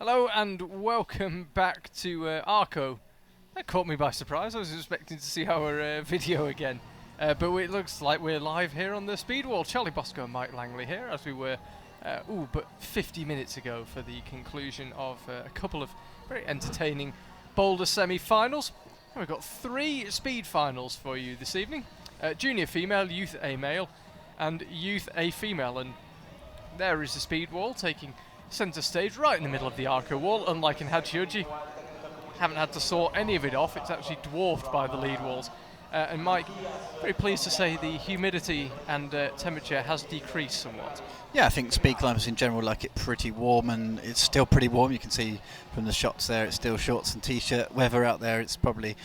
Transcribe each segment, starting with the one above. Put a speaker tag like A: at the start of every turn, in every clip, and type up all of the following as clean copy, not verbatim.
A: Hello and welcome back to Arco. That caught me by surprise. I was expecting to see our video again. But it looks like we're live here on the speed wall. Charlie Bosco and Mike Langley here, as we were, but 50 minutes ago for the conclusion of a couple of very entertaining boulder semi-finals. We've got 3 speed finals for you this evening. Junior female, youth A male, and youth A female. And there is the speed wall taking centre stage right in the middle of the Arco wall. Unlike in Hachioji, haven't had to saw any of it off. It's actually dwarfed by the lead walls. And Mike, very pleased to say the humidity and temperature has decreased somewhat.
B: Yeah, I think speed climbers in general like it pretty warm, and it's still pretty warm. You can see from the shots there, it's still shorts and t-shirt weather out there. It's probably,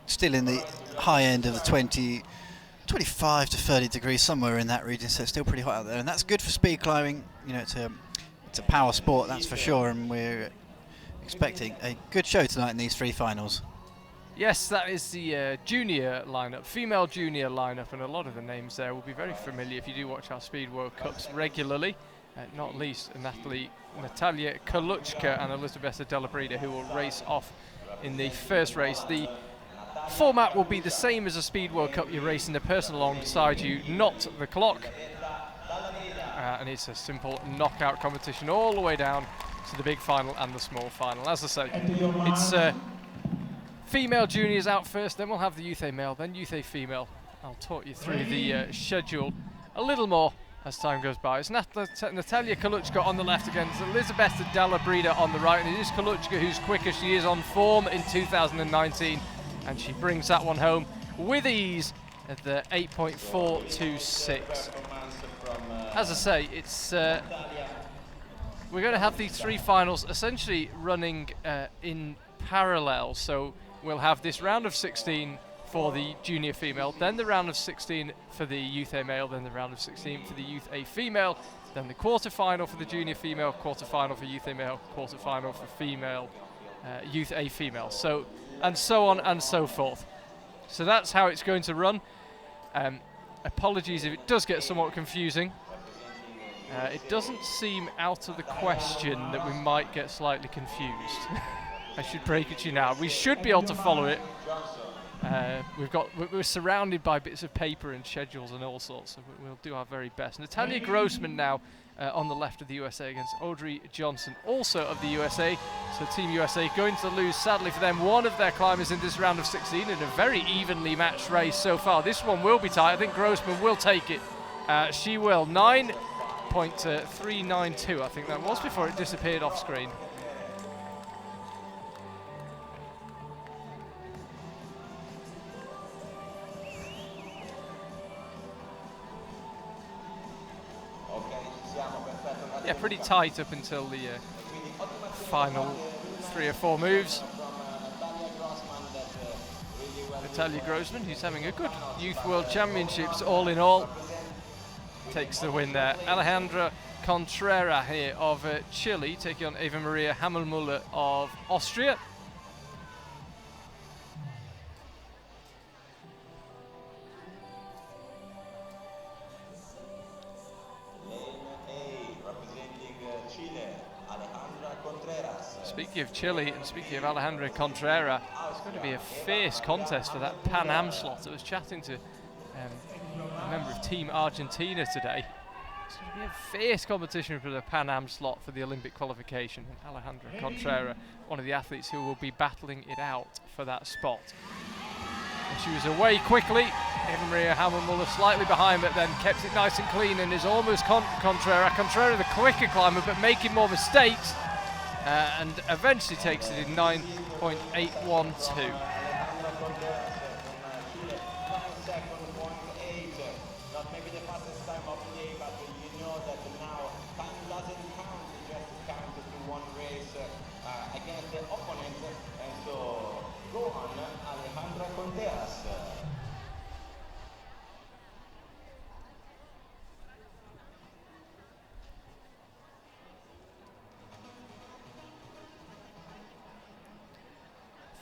B: still in the high end of the 25 to 30 degrees, somewhere in that region, so it's still pretty hot out there, and that's good for speed climbing. It's a power sport, that's for sure, and we're expecting a good show tonight in these 3 finals.
A: Yes, that is the junior lineup, female junior lineup, and a lot of the names there will be very familiar if you do watch our Speed World Cups regularly, not least Natalya Grossmont and Elisabetta Della Brida, who will race off in the first race. The format will be the same as a Speed World Cup. You're racing the person alongside you, not the clock. And it's a simple knockout competition all the way down to the big final and the small final. As I say, it's female juniors out first, then we'll have the youth A male, then youth A female. I'll talk you through the schedule a little more as time goes by. It's Natalya Grossmont on the left against Elisabetta Della Brida on the right, and it is Grossmont who's quicker. She is on form in 2019, and she brings that one home with ease at the 8.426. As I say, it's we're going to have these 3 finals essentially running in parallel. So we'll have this round of 16 for the junior female, then the round of 16 for the youth A male, then the round of 16 for the youth A female, then the quarter-final for the junior female, quarter-final for youth A male, quarter-final for female, youth A female. So, and so on and so forth. So that's how it's going to run. Apologies if it does get somewhat confusing. It doesn't seem out of the question that we might get slightly confused. I should break it to you now. We should be able to follow it. We're surrounded by bits of paper and schedules and all sorts, so we'll do our very best. Natalya Grossman now on the left of the USA against Audrey Johnson, also of the USA. So Team USA going to lose, sadly for them, one of their climbers in this round of 16 in a very evenly matched race so far. This one will be tight. I think Grossman will take it. She will. 9.392, I think that was, before it disappeared off screen. Yeah, pretty tight up until the final 3 or 4 moves. Natalya Grossman, who's having a good Youth World Championships all in all, takes the win there. Alexandra College here of Chile, taking on Eva Maria Hammelmuller of Austria. Speaking of Chile and speaking of Alexandra College, it's going to be a fierce contest for that Pan Am slot. I was chatting to a member of Team Argentina today. It's going to be a fierce competition for the Pan Am slot for the Olympic qualification. And Alexandra College, one of the athletes who will be battling it out for that spot. And she was away quickly. Eva Maria Hammelmuller slightly behind, but then kept it nice and clean and is almost Contreras. Contreras the quicker climber, but making more mistakes. And eventually takes it in 9.812.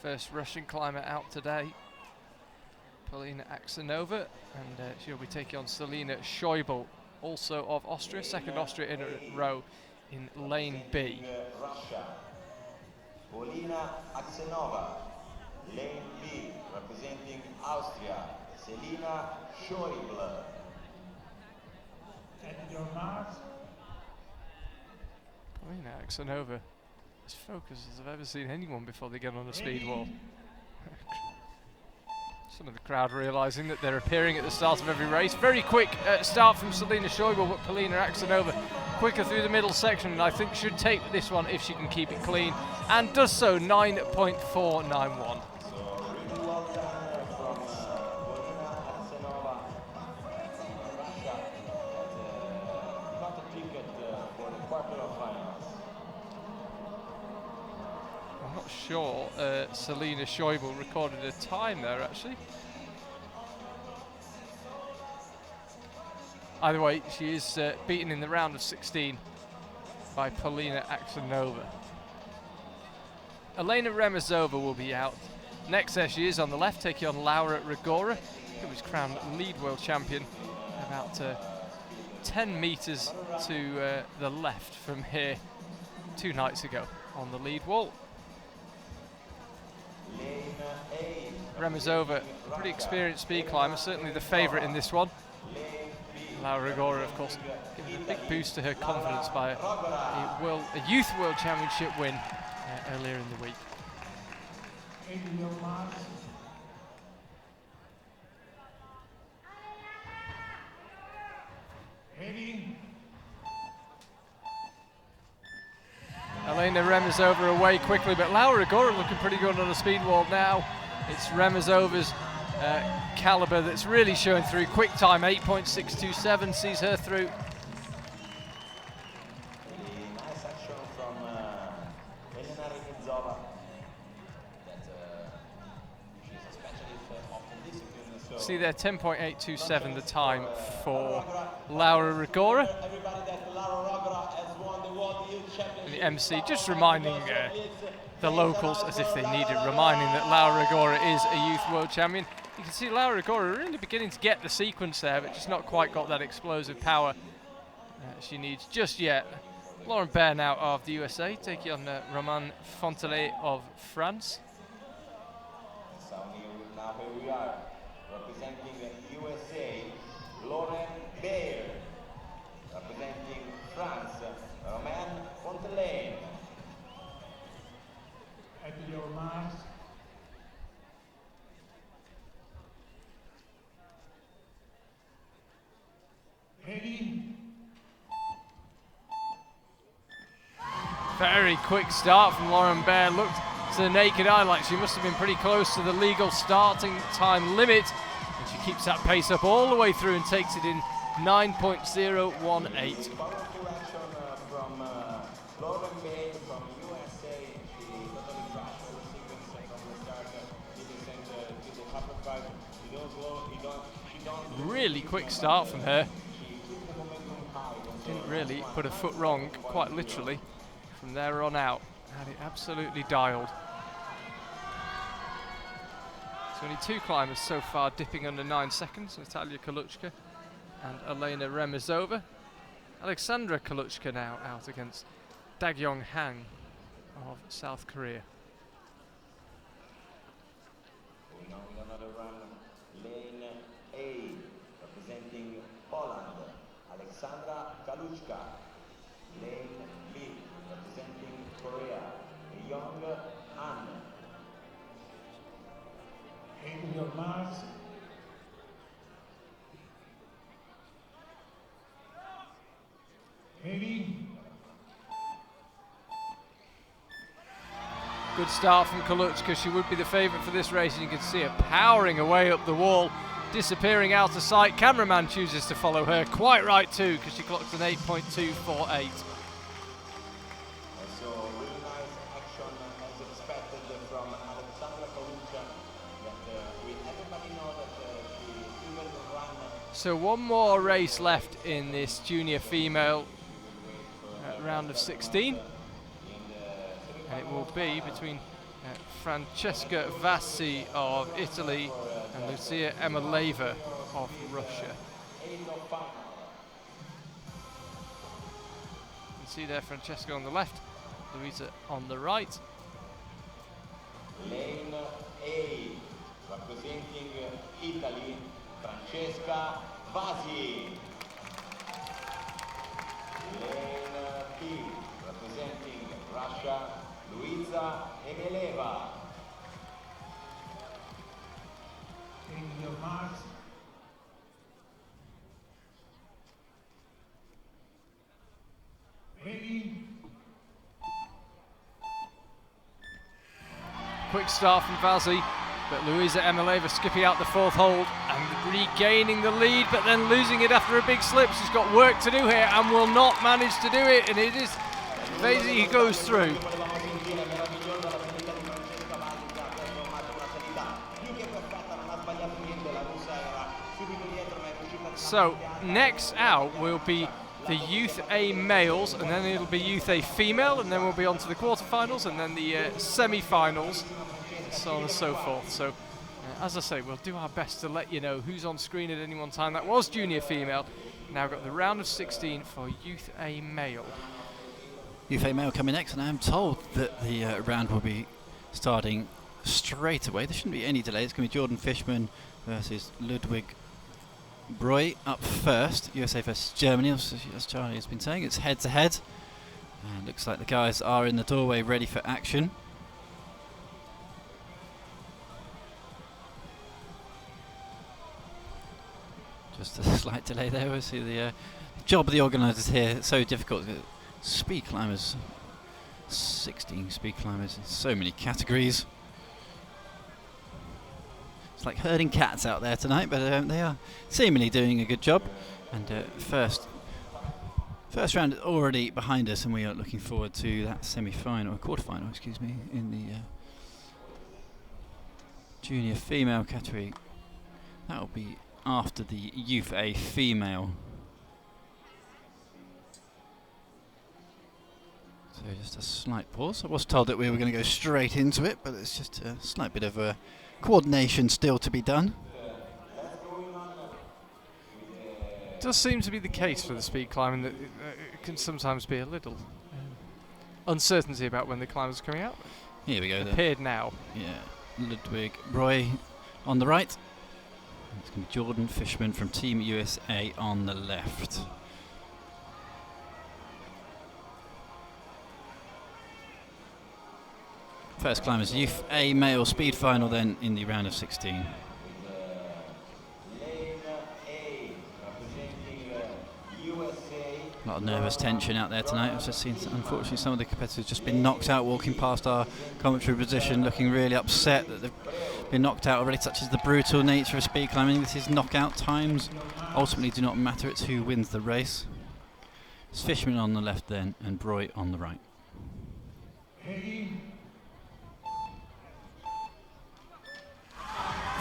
A: First Russian climber out today, Polina Aksenova, and she'll be taking on Selina Schäuble, also of Austria, second Austria in a row in lane B.
C: Russia. Polina Aksenova. Lane B, representing Austria, Selina Schäuble.
D: At your marks.
A: Polina Aksenova, as focused as I've ever seen anyone before they get on the speed wall. Some of the crowd realising that they're appearing at the start of every race. Very quick start from Selina Schäuble, but Polina Aksenova quicker through the middle section, and I think should take this one if she can keep it clean, and does so. 9.491. I'm not sure Selina Schäuble recorded a time there actually. Either way, she is beaten in the round of 16 by Polina Aksenova. Elena Remezova will be out. Next there she is on the left, taking on Laura Rigora, who was crowned lead world champion about 10 metres to the left from here 2 nights ago on the lead wall. Remezova, pretty experienced speed climber, certainly the favourite in this one. Laura Rigora, of course, giving a big boost to her confidence by a youth world championship win earlier in the week. Elena Remezova away quickly, but Laura Rigora looking pretty good on the speed wall now. It's Remezova's calibre that's really showing through. Quick time 8.627 sees her through.
C: Nice action from Elena Remezova. She's a specialist of the discipline. So
A: See there, 10.827 the time for Laura Rigora.
C: everybody that Laura Rigora has won the World Youth Championship.
A: And the MC just reminding the locals, as if they needed reminding, that Laura Rigora is a youth world champion. You can see Laura Rigora really beginning to get the sequence there, but just not quite got that explosive power she needs just yet. Lauren Baird now of the USA, taking on Roman Fontelet of France.
C: So now here we are, representing the USA, Lauren Baird. Representing France, Romain Fontelet.
D: At your marks. Ready.
A: Very quick start from Lauren Baird. Looked to the naked eye like she must have been pretty close to the legal starting time limit. And she keeps that pace up all the way through and takes it in 9.018.
C: Powerful action from Lauren Baird from USA. She totally crashed the sequence from the start. Didn't send to the uppercut. She don't
A: Really quick start from her. Didn't really put a foot wrong, quite literally, from there on out. Had it absolutely dialed. So only 2 climbers so far dipping under 9 seconds, Natalya Koluchka and Elena Remezova. Alexandra Koluchka now out against Dagyong Han of South Korea.
C: Going on with another run, lane A, representing Poland, Alexandra Kaluchka. Lane B, representing Korea, Young Han.
D: At your marks. Ready.
A: Good start from Koluchka. She would be the favourite for this race, and you can see her powering away up the wall, disappearing out of sight. Cameraman chooses to follow her, quite right too, because she clocks an 8.248.
C: So really nice action as expected from Alexandra Kaluchka. That everybody know that she will run.
A: So one more race left in this junior female round of 16. And it will be between Francesca Vassi of Italy and Lucia Emeleva of Russia. You can see there Francesca on the left, Luisa on the right.
C: Lane A, representing Italy, Francesca Vasi. Lane B, representing Russia, Luisa Emeleva.
D: Taking your marks. Ready?
A: Quick start from Vasi, but Luisa Emeleva skipping out the fourth hold and regaining the lead, but then losing it after a big slip. She's got work to do here and will not manage to do it, and it is Vasi who goes through. So next out will be the Youth A males, and then it'll be Youth A female, and then we'll be on to the quarterfinals, and then the semi-finals, so on and so forth. So, as I say, we'll do our best to let you know who's on screen at any one time. That was junior female. Now got the round of 16 for Youth A male.
B: Youth A male coming next, and I'm told that the round will be starting straight away. There shouldn't be any delay. It's going to be Jordan Fishman versus Ludwig Broy up first. USA versus Germany, as Charlie has been saying. It's head to head, and looks like the guys are in the doorway ready for action. Just a slight delay there. We'll see the job of the organisers here. It's so difficult. Speed climbers, 16 speed climbers in so many categories. It's like herding cats out there tonight, but they are seemingly doing a good job. And first round is already behind us, and we are looking forward to that semi-final, quarter-final, excuse me, in the junior female category. That will be after the Youth A female. So just a slight pause. I was told that we were going to go straight into it, but it's just a slight bit of a coordination still to be done.
A: It does seem to be the case for the speed climbing that it can sometimes be a little uncertainty about when the climbers are coming out.
B: Here we go.
A: Appeared now.
B: Yeah, Ludwig Broy on the right. It's going to be Jordan Fishman from Team USA on the left. First climbers, Youth A male speed final then in the round of 16. A lot of nervous tension out there tonight. I've just seen, unfortunately, some of the competitors just been knocked out walking past our commentary position, looking really upset that they've been knocked out already, such as the brutal nature of speed climbing. This is knockout times. Ultimately do not matter, it's who wins the race. It's Fishman on the left then, and Broy on the right.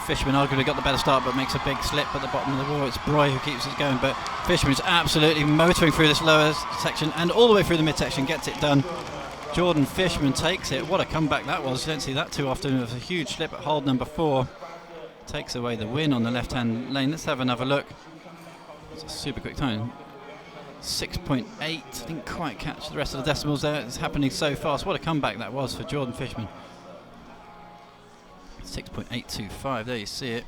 B: Fishman arguably got the better start, but makes a big slip at the bottom of the wall. It's Broy who keeps it going, but Fishman's absolutely motoring through this lower section and all the way through the midsection, gets it done. Jordan Fishman takes it. What a comeback that was. You don't see that too often. It was a huge slip at hold number 4. Takes away the win on the left-hand lane. Let's have another look. It's a super quick time. 6.8. Didn't quite catch the rest of the decimals there. It's happening so fast. What a comeback that was for Jordan Fishman. 6.825, there you see it.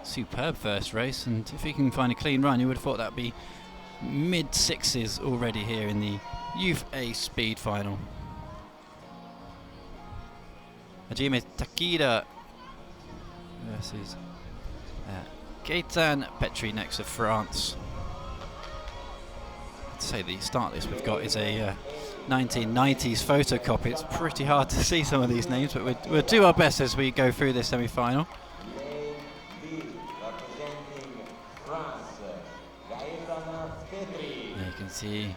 B: Superb first race, and if he can find a clean run, you would have thought that'd be mid-6s already here in the Youth A speed final. Hajime Takeda versus Gaetan Petri next to France. I'd say the start list we've got is a 1990s photocopy. It's pretty hard to see some of these names, but we'll do our best as we go through this semi-final. There you can see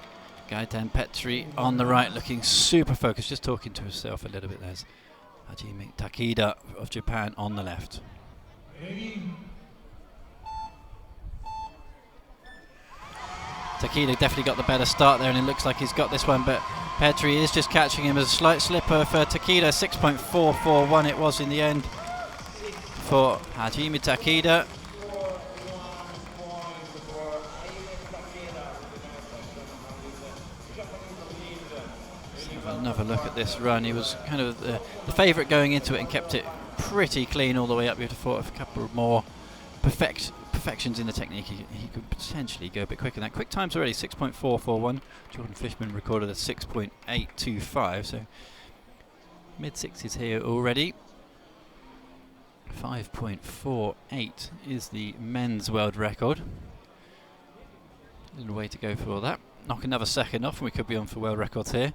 B: Gaetan Petri on the right, looking super focused, just talking to himself a little bit. There's Hajime Takeda of Japan on the left. Takeda definitely got the better start there, and it looks like he's got this one, but Petri is just catching him as a slight slipper for Takeda. 6.441 it was in the end for Hajime Takeda. Have another look at this run. He was kind of the favourite going into it and kept it pretty clean all the way up. You'd have thought of a couple of more perfections in the technique, he could potentially go a bit quicker than that. Quick times already, 6.441. Jordan Fishman recorded a 6.825, so mid-60s here already. 5.48 is the men's world record. A little way to go for all that. Knock another second off and we could be on for world records here.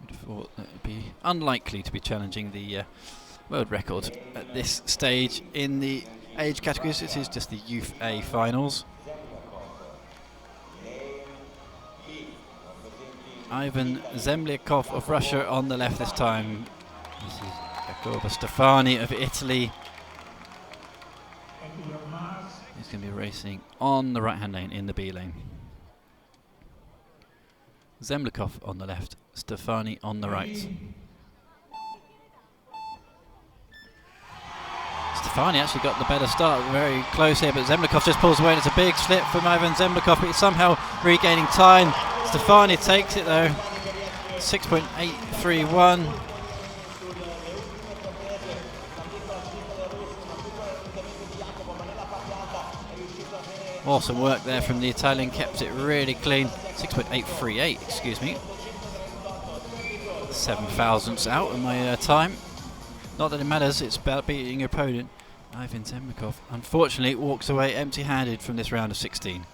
B: Would have thought that would be unlikely to be challenging the world record at this stage in the age categories. It is just the Youth A finals. Ivan Zemlyakov of Russia on the left this time. This is Jacopo Stefani of Italy. He's going to be racing on the right hand lane in the B lane. Zemlyakov on the left, Stefani on the right. Stefani actually got the better start, very close here, but Zemlyakov just pulls away and it's a big slip from Ivan Zemlyakov, but he's somehow regaining time. Stefani takes it though, 6.831. Awesome work there from the Italian, kept it really clean. 6.838, excuse me. 7 thousandths out of my time. Not that it matters, it's about beating your opponent. Ivan Zemlyakov unfortunately walks away empty-handed from this round of 16.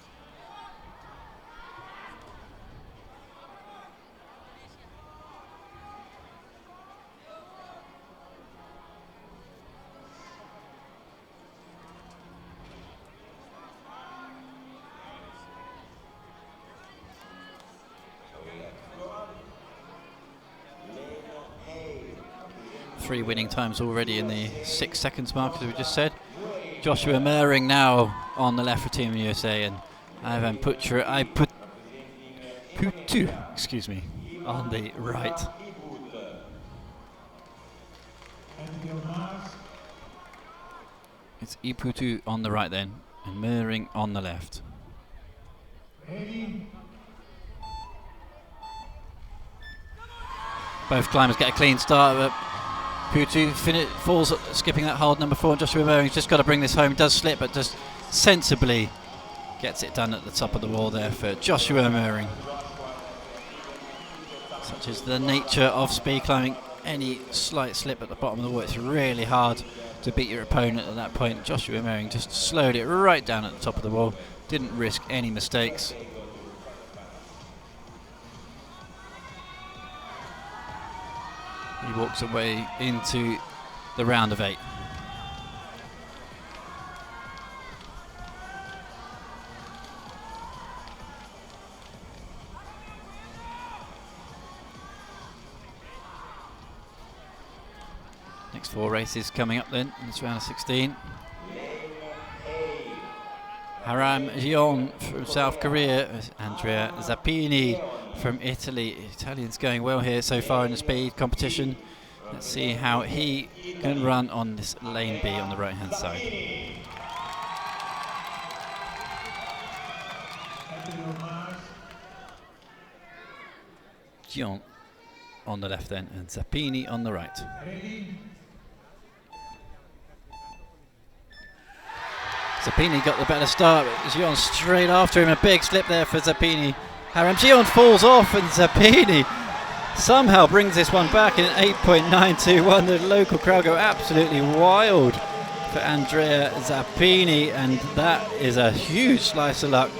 B: Three winning times already in the 6 seconds mark, as we just said. Joshua Mehring now on the left for Team USA, and Ivan Putu, excuse me, on the right. It's Iputu on the right then, and Mehring on the left. Both climbers get a clean start, but Putu falls, skipping that hold, number 4, and Joshua Mehring's just got to bring this home. Does slip, but just sensibly gets it done at the top of the wall there for Joshua Mehring. Such is the nature of speed climbing. Any slight slip at the bottom of the wall, it's really hard to beat your opponent at that point. Joshua Mehring just slowed it right down at the top of the wall, didn't risk any mistakes. He walks away into the round of 8. Next 4 races coming up then in this round of 16. Haram Jion from South Korea, Andrea Zappini from Italy. Italian's going well here so far in the speed competition. Let's see how he can run on this lane B on the right hand side. Jion on the left then, and Zappini on the right. Zappini got the better start, but Jion straight after him. A big slip there for Zappini. Haram Jion falls off, and Zappini somehow brings this one back in 8.921. The local crowd go absolutely wild for Andrea Zappini, and that is a huge slice of luck.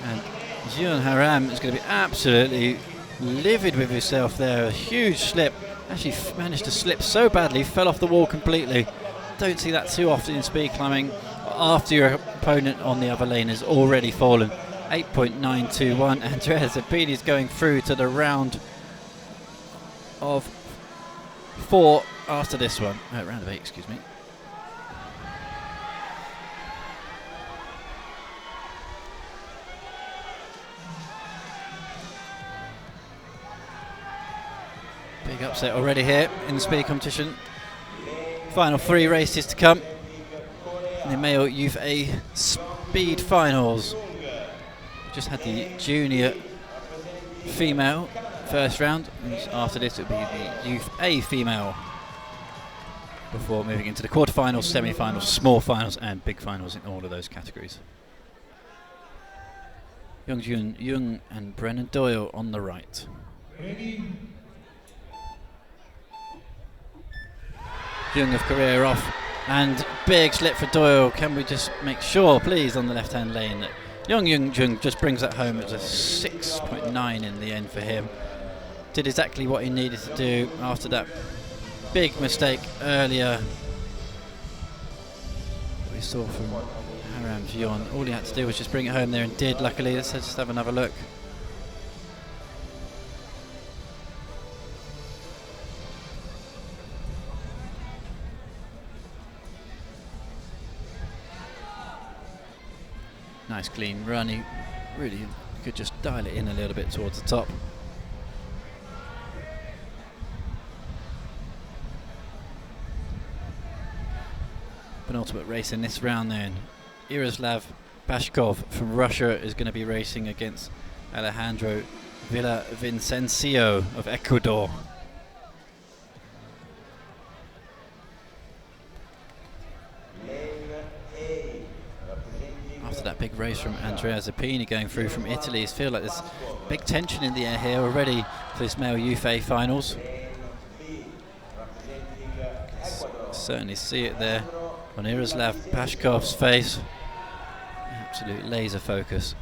B: And Jion Haram is going to be absolutely livid with himself there. A huge slip. Actually managed to slip so badly, fell off the wall completely. Don't see that too often in speed climbing after your opponent on the other lane has already fallen. 8.921. Andrea Zappini is going through to the round of 4 after this one. Round of 8, excuse me. Big upset already here in the speed competition. Final 3 races to come in the male Youth A speed finals. Just had the junior female first round, and after this it will be the Youth A female before moving into the quarterfinals, semi-finals, small finals and big finals in all of those categories. Joon-Young and Brennan Doyle on the right. Jung of Korea off, and big slip for Doyle. Can we just make sure, please, on the left-hand lane that Jung just brings that home. It was a 6.9 in the end for him. Did exactly what he needed to do after that big mistake earlier that we saw from Haram Jion. All he had to do was just bring it home there and did, luckily. Let's just have another look. Nice clean run. He really could just dial it in a little bit towards the top. Penultimate race in this round then. Yaroslav Pashkov from Russia is going to be racing against Alejandro Villavicencio of Ecuador. After that big race from Andrea Zappini going through from Italy, I feel like there's big tension in the air here already for this male Youth A finals. Certainly see it there on Yaroslav Pashkov's face. Absolute laser focus.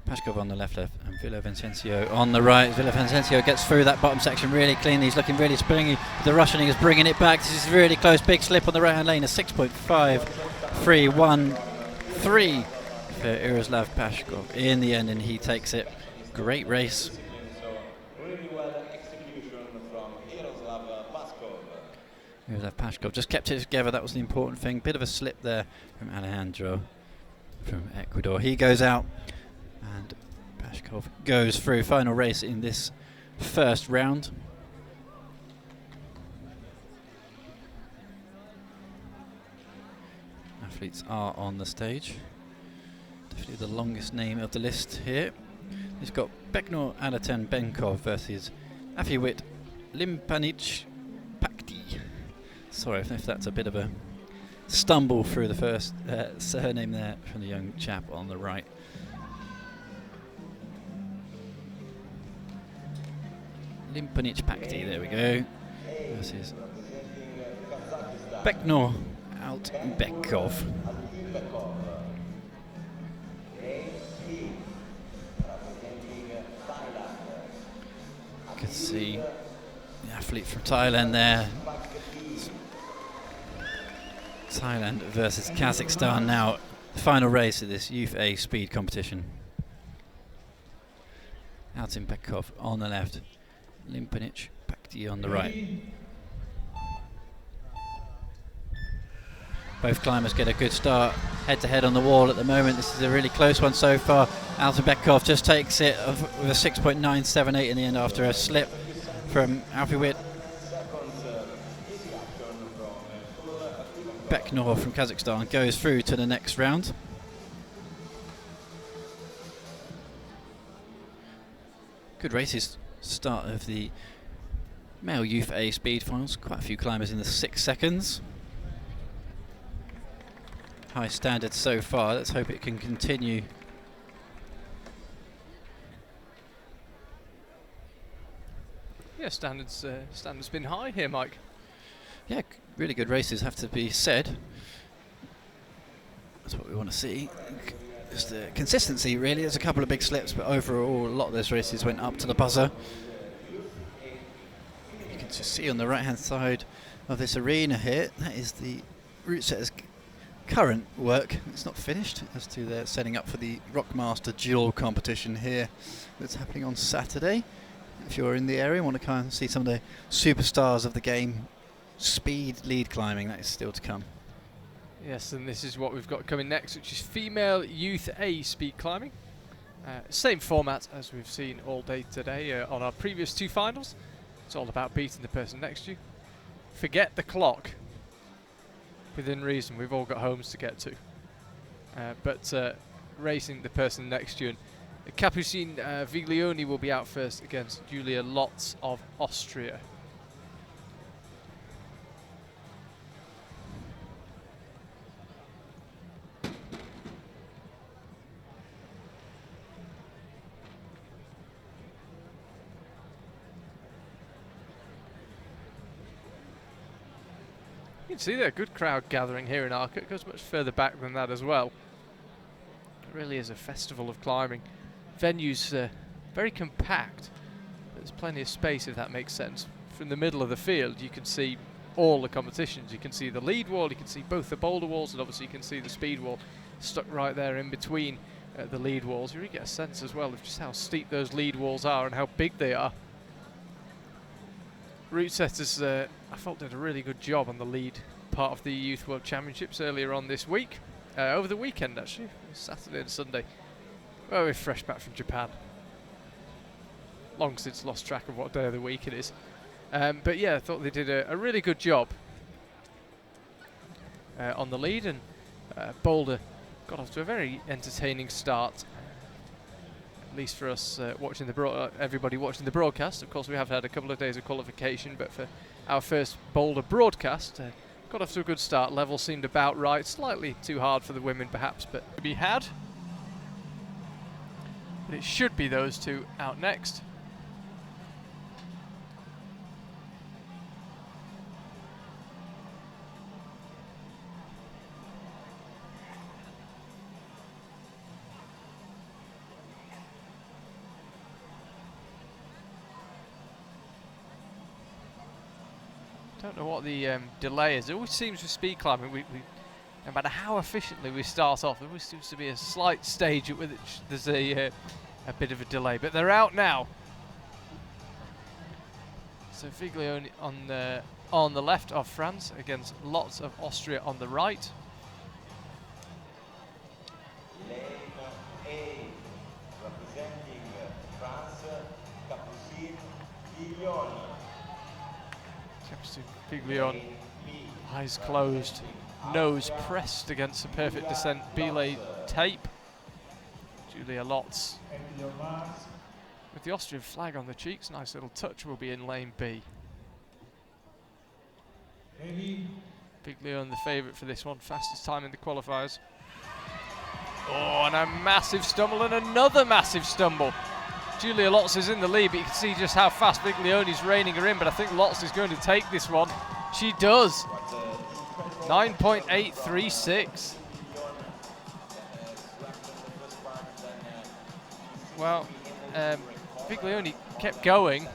B: Pashkov on the left, and Villavicencio on the right. Villavicencio gets through that bottom section really clean. He's looking really springy. The Russian is bringing it back. This is really close. Big slip on the right hand lane. A 6.5313 for Yaroslav Pashkov in the end, and he takes it. Great race.
C: Really well execution from
B: Yaroslav Pashkov just kept it together. That was the important thing. Bit of a slip there from Alejandro from Ecuador. He goes out, and Pashkov goes through. Final race in this first round. Athletes are on the stage. Definitely the longest name of the list here. He's got Beknor Alatan Benkov versus Afiwit Limpanic Pakti. Sorry if that's a bit of a stumble through the first surname there from the young chap on the right. Limpanic Pakti, there we go. Versus Beknor Altbekov. You can see the athlete from Thailand there. Thailand versus Kazakhstan now. The final race of this Youth A speed competition. Altbekov on the left. Limpanic Pakti on the right. Both climbers get a good start head to head on the wall at the moment. This is a really close one so far. Altbekov just takes it with a 6.978 in the end after a slip from Afiwit. Beknor from Kazakhstan goes through to the next round. Good races. Start of the male Youth A speed finals. Quite a few climbers in the 6 seconds. High standards so far. Let's hope it can continue.
A: Yeah, standards been high here, Mike.
B: Yeah, really good races have to be said. That's what we want to see. Just the consistency, really. There's a couple of big slips, but overall, a lot of those races went up to the buzzer. You can just see on the right-hand side of this arena here, that is the route setters' current work. It's not finished as to their setting up for the Rockmaster dual competition here that's happening on Saturday. If you're in the area and want to kind of see some of the superstars of the game, speed lead climbing, that is still to come.
A: Yes, and this is what we've got coming next, which is female Youth A speed climbing. Same format as we've seen all day today on our previous 2 finals. It's all about beating the person next to you. Forget the clock. within reason. We've all got homes to get to. But racing the person next to you. Capucine Viglioni will be out first against Julia Lotz of Austria. You can see there, good crowd gathering here in Arco. It goes much further back than that as well. It really is a festival of climbing. Venue's very compact. There's plenty of space, if that makes sense. From the middle of the field, you can see all the competitions. You can see the lead wall, you can see both the boulder walls, and obviously you can see the speed wall stuck right there in between the lead walls. You really get a sense as well of just how steep those lead walls are and how big they are. Route setters, I felt, did a really good job on the lead part of the Youth World Championships earlier on this week. Over the weekend, actually, Saturday and Sunday. Well, we're fresh back from Japan. Long since lost track of what day of the week it is. But yeah, I thought they did a really good job on the lead, and Boulder got off to a very entertaining start. At least for us watching the everybody watching the broadcast. Of course, we have had a couple of days of qualification, but for our first Boulder broadcast, got off to a good start. Level seemed about right, slightly too hard for the women perhaps, but to be had. But it should be those two out next. Don't know what the delay is. It always seems with speed climbing, we no matter how efficiently we start off, there always seems to be a slight stage with which there's a bit of a delay. But they're out now. So Viglioni on the left of France against Lotz of Austria on the right.
C: Lane A, representing France, Capucine Viglioni.
A: Viglioni, eyes closed, nose pressed against a perfect descent belay tape. Julia Lotz with the Austrian flag on the cheeks, nice little touch, will be in lane B. Viglioni the favourite for this one, fastest time in the qualifiers. Oh, and a massive stumble and another massive stumble. Julia Lotz is in the lead, but you can see just how fast Viglioni's reining her in, but I think Lotz is going to take this one. She does. 9.836. Well, Viglioni kept going,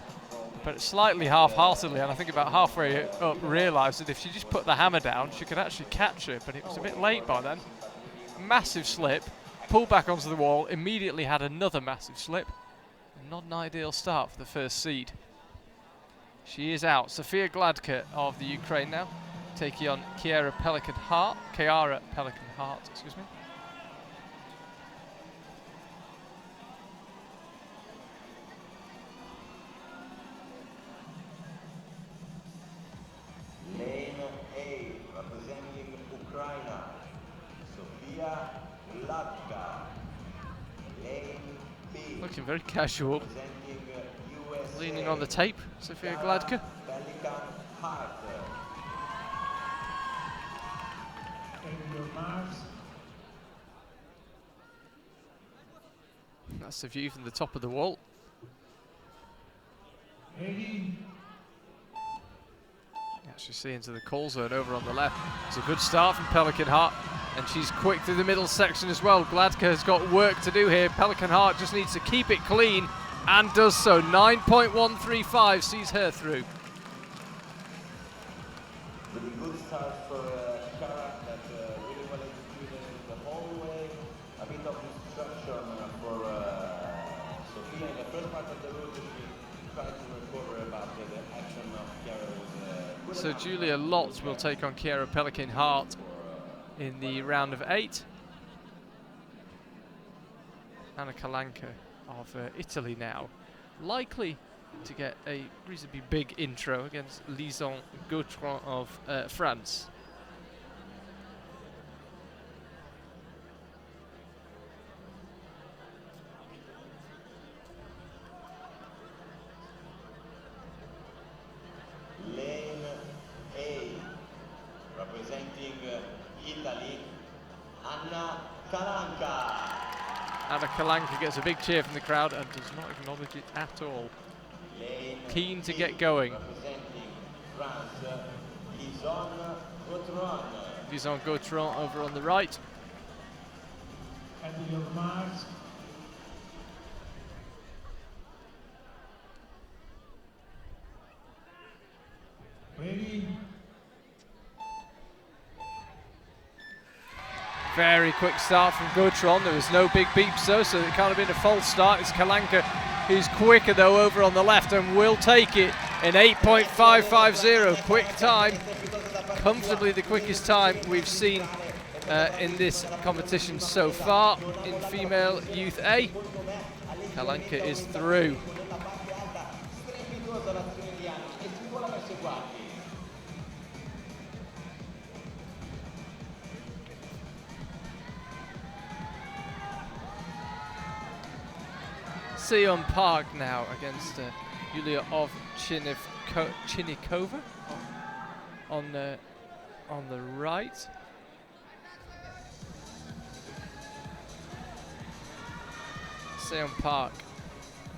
A: but slightly half-heartedly, and I think about halfway up realised that if she just put the hammer down, she could actually catch it, but it was a bit late by then. Massive slip, pulled back onto the wall, immediately had another massive slip. Not an ideal start for the first seed. She is out. Sofia Gladka of the Ukraine now, taking on Chiara Pelican-Hart, excuse me.
C: Lane A, representing Ukraine, Sofia Gladka. Lane B,
A: Looking very casual,
C: USA,
A: leaning on the tape, Sofia Gladka.
C: Pelican-Hart.
A: That's the view from the top of the wall. Actually see into the call zone over on the left. It's a good start from Pelican-Hart, and she's quick through the middle section as well. Gladka has got work to do here. Pelican-Hart just needs to keep it clean, and does so. 9.135 sees her through.
C: Really good start for Chiara, that really well executed the whole way. A bit of instruction for Sofia in the first part of the route. She tried to recover, but the action of Chiara was
A: So Julia Lotz will take on Chiara Pelican-Hart in the round of 8. Anna Kalanka of Italy now, likely to get a reasonably big intro against Lison Gautran of France.
C: representing Italy, Anna Kalanka.
A: Anna Kalanka gets a big cheer from the crowd and does not acknowledge it at all. Keen to get going.
C: Representing France,
A: Vison Gautron over on the right.
D: At your marks. Ready.
A: Very quick start from Gautron. There was no big beeps though, so it can't have been a false start. It's Kalanka who's quicker though over on the left and will take it in 8.550. Quick time. Comfortably the quickest time we've seen in this competition so far in female youth A. Kalanka is through. Seon Park now against Yulia Ovchinikova on the right. Seon Park,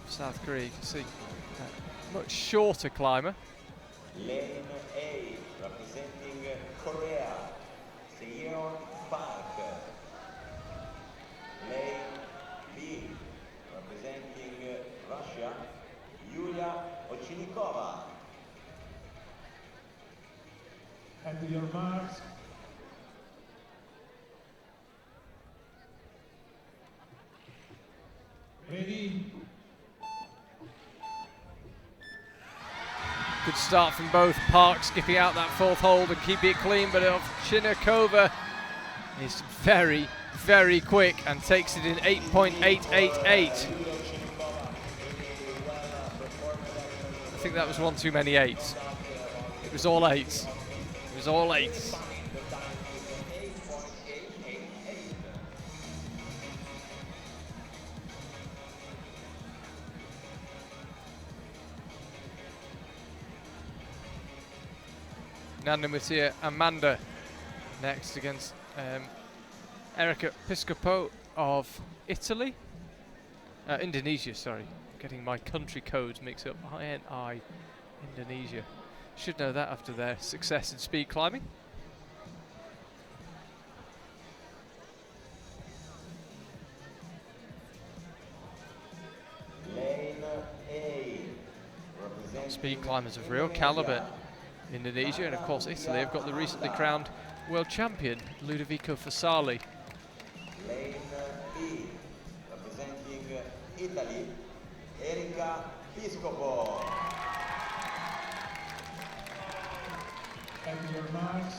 A: South Korea, you can see much shorter climber.
C: Lane A, representing Korea, Seon Park. Lane B, representing Russia, Yulia Ovchinikova.
D: At your marks. Ready.
A: Good start from both. Park skipping out that fourth hold and keeping it clean, but Ovchinikova is very, very quick and takes it in 8.888. I think that was one too many eights. It was all eights. It was all eights. Nanamutia Amanda next against Erika Piscopo of Italy. Indonesia, sorry. Getting my country codes mixed up. INI, Indonesia. Should know that after their success in speed climbing.
C: Lane A,
A: Speed climbers of real caliber. Indonesia and of course Italy have got the recently crowned world champion Ludovico Fasali.
C: Lane B, representing Italy, Erika Piscopo.
D: At your marks.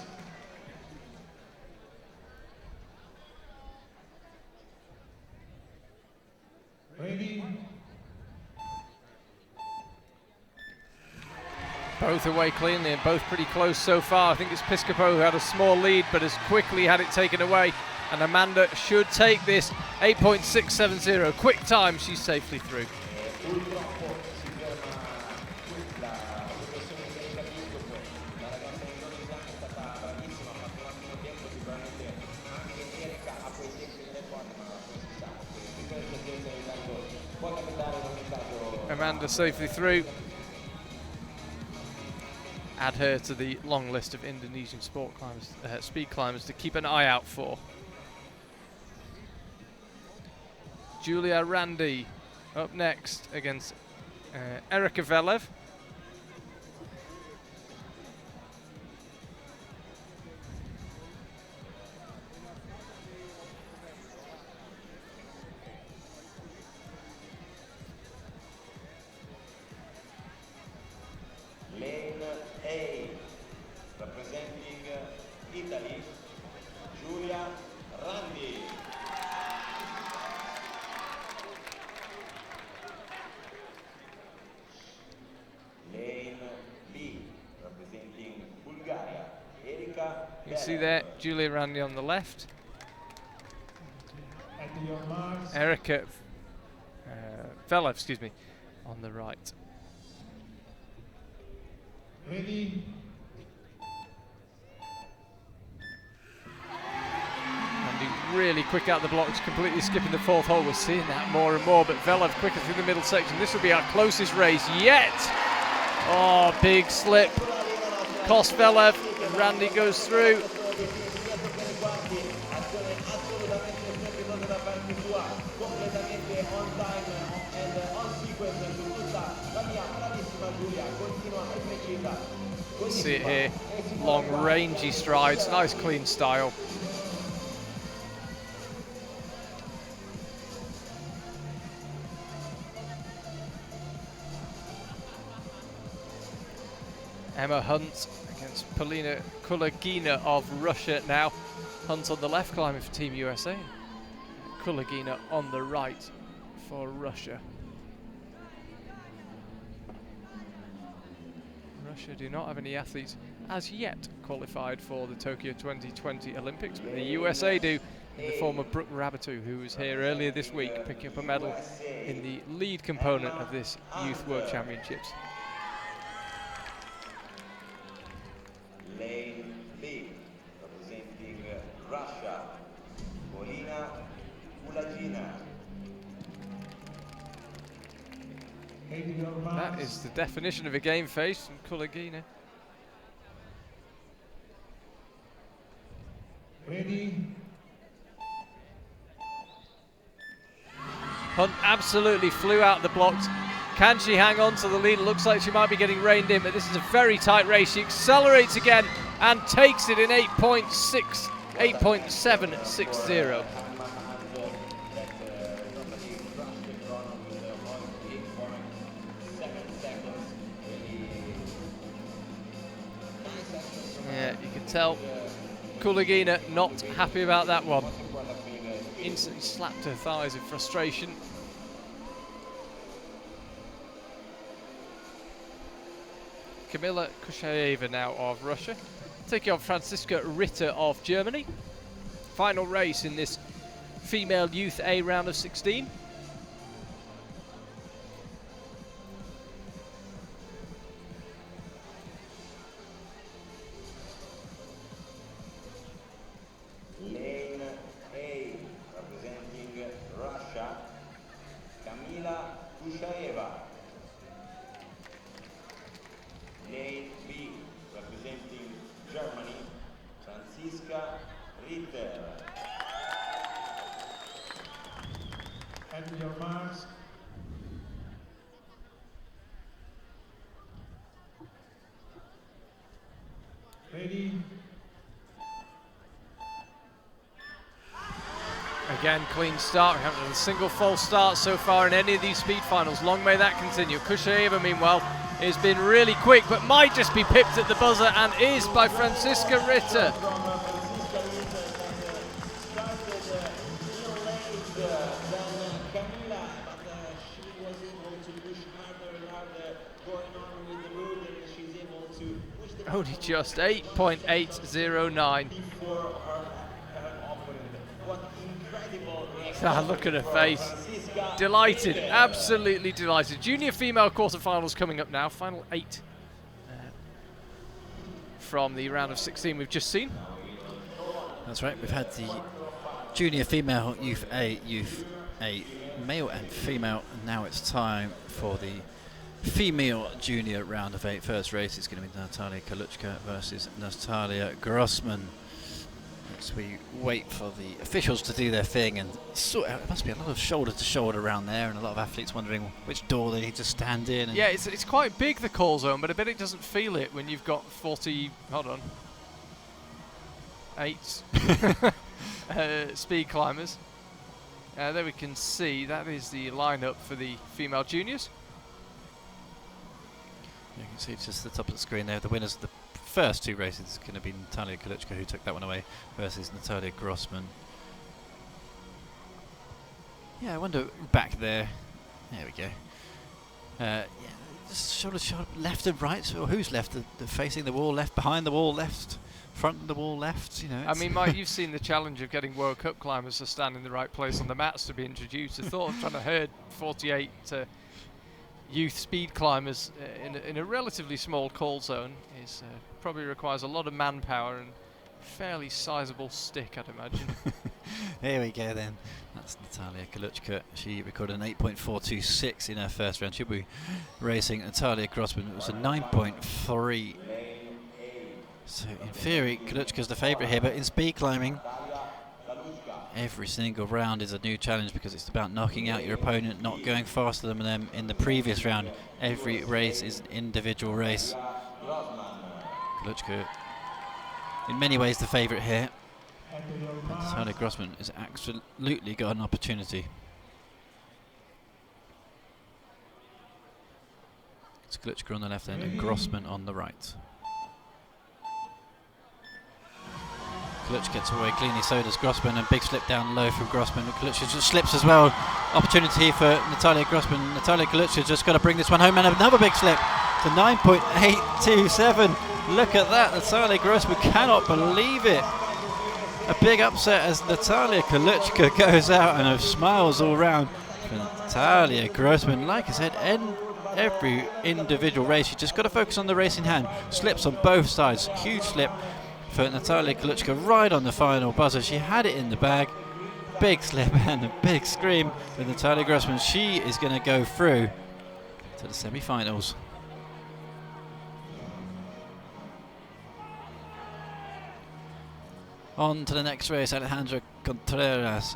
D: Ready.
A: Both away cleanly and both pretty close so far. I think it's Piscopo who had a small lead but has quickly had it taken away, and Amanda should take this 8.670. Quick time, she's safely through. Amanda safely through. Add her to the long list of Indonesian sport climbers, speed climbers to keep an eye out for. Julia Randy up next against Erika Velev.
C: Lane A, representing Italy, Julia Randy. Lane B, representing Bulgaria, Erika.
A: You can see there Julia Randy on the left,
D: At your marks.
A: Erika Velev, excuse me, on the right.
D: Ready.
A: really quick out the blocks, completely skipping the fourth hole. We're seeing that more and more, but Velev quicker through the middle section. This will be our closest race yet. Oh, big slip. Cost Velev, and Randy goes through. See it here, long rangy strides, nice clean style. Emma Hunt against Polina Kulagina of Russia now. Hunt on the left climbing for Team USA. Kulagina on the right for Russia. Russia do not have any athletes as yet qualified for the Tokyo 2020 Olympics, but the USA do, in the form of Brooke Rabatou, who was here earlier this week picking up a medal in the lead component of this Youth World Championships.
C: Lane B, representing Russia, Polina Kulagina.
A: That is the definition of a game face from Kulagina.
D: Ready?
A: Hunt absolutely flew out the blocks. Can she hang on to the lead? It looks like she might be getting reined in, but this is a very tight race. She accelerates again and takes it in 8.760. Yeah, you can tell Kulagina not happy about that one. Instantly slapped her thighs in frustration. Kamila Kushaeva now of Russia, taking on Franziska Ritter of Germany. Final race in this female youth A round of 16.
C: Lane A, representing Russia, Kamila Kushaeva. Lane B, representing Germany, Franziska Ritter.
D: At your marks. Ready?
A: Again, clean start. We haven't had a single false start so far in any of these speed finals. Long may that continue. Kushaeva, meanwhile, has been really quick, but might just be pipped at the buzzer, and is by Franziska Ritter. Only just 8.809. Ah, look at her face. Delighted, absolutely delighted. Junior female quarterfinals coming up now. Final 8 from the round of 16 we've just seen.
B: That's right, we've had the junior female youth A, male and female, and now it's time for the female junior round of 8. First race is going to be Natalya Grossmont versus Natalya Grossman. As we wait for the officials to do their thing and sort out, it must be a lot of shoulder to shoulder around there, and a lot of athletes wondering which door they need to stand in. And
A: yeah, it's quite big, the call zone, but I bet it doesn't feel it when you've got 40, hold on, 8 speed climbers. There we can see that is the lineup for the female juniors.
B: You can see just the top of the screen there, the winners of the first 2 races is going to be Natalia Kalitta, who took that one away, versus Natalya Grossman. Yeah, I wonder, back there, there we go. Yeah, just shoulder to shoulder, left and right, or who's left? The facing the wall, left behind the wall, left front of the wall, left, you know.
A: I mean, Mike, you've seen the challenge of getting World Cup climbers to stand in the right place on the mats to be introduced. The thought of trying to herd 48 youth speed climbers in a relatively small call zone is probably requires a lot of manpower and fairly sizable stick, I'd imagine.
B: Here we go then. That's Natalya Kurt. She recorded an 8.426 in her first round. She'll be racing Natalia Grossman. It was a 9.3. So in theory, Kalitta's the favourite here, but in speed climbing, every single round is a new challenge because it's about knocking out your opponent, not going faster than them in the previous round. Every race is an individual race. Kalitta, in many ways, the favourite here. Natalia Grossman has absolutely got an opportunity. It's Kalitta on the left end and Grossman on the right. Kalitta gets away cleanly, so does Grossman, and big slip down low from Grossman. Kalitta just slips as well. Opportunity for Natalya Grossman. Natalya Kalitta just got to bring this one home, and another big slip to 9.827. Look at that, Natalia Grossman cannot believe it. A big upset as Natalia Kalitta goes out, and smiles all round for Natalia Grossman. Like I said, every individual race, you just got to focus on the race in hand. Slips on both sides, huge slip for Natalia Kalitta right on the final buzzer. She had it in the bag. Big slip and a big scream for Natalia Grossman. She is going to go through to the semi-finals. On to the next race, Alexandra Contreras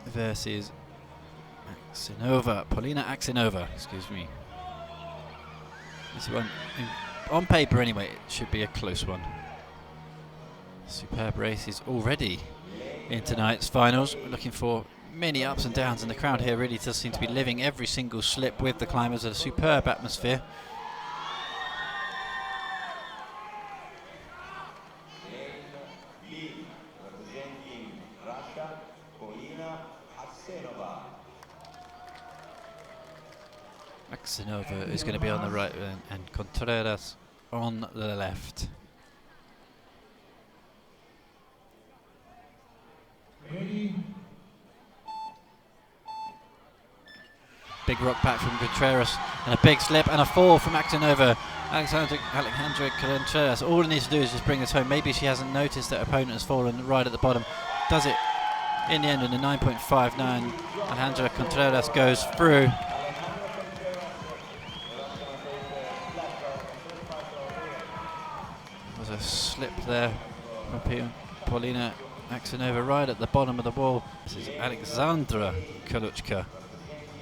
B: versus Paulina Axinova, excuse me. This one, on paper anyway, it should be a close one. Superb races already in tonight's finals. We're looking for many ups and downs, and the crowd here really does seem to be living every single slip with the climbers. A superb atmosphere. Axinova is going to be on the right and Contreras on the left.
D: Ready.
B: Big rock back from Contreras and a big slip and a fall from Axinova. Alexandra Contreras. All it needs to do is just bring this home. Maybe she hasn't noticed that her opponent has fallen right at the bottom. Does it in the end in a 9.59. Alexandra Contreras goes through. A slip there from Paulina Axinova right at the bottom of the wall. This is Alexandra Kalitta.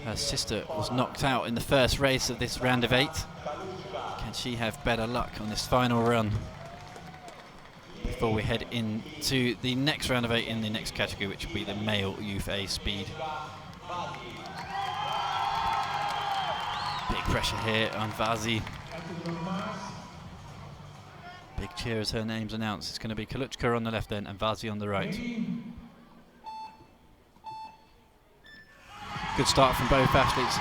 B: Her sister was knocked out in the first race of this round of 8. Can she have better luck on this final run before we head into the next round of 8 in the next category, which will be the male Youth A speed? Big pressure here on Vazi. Big cheer as her name's announced. It's going to be Kalitta on the left end and Vazi on the right. Good start from both athletes.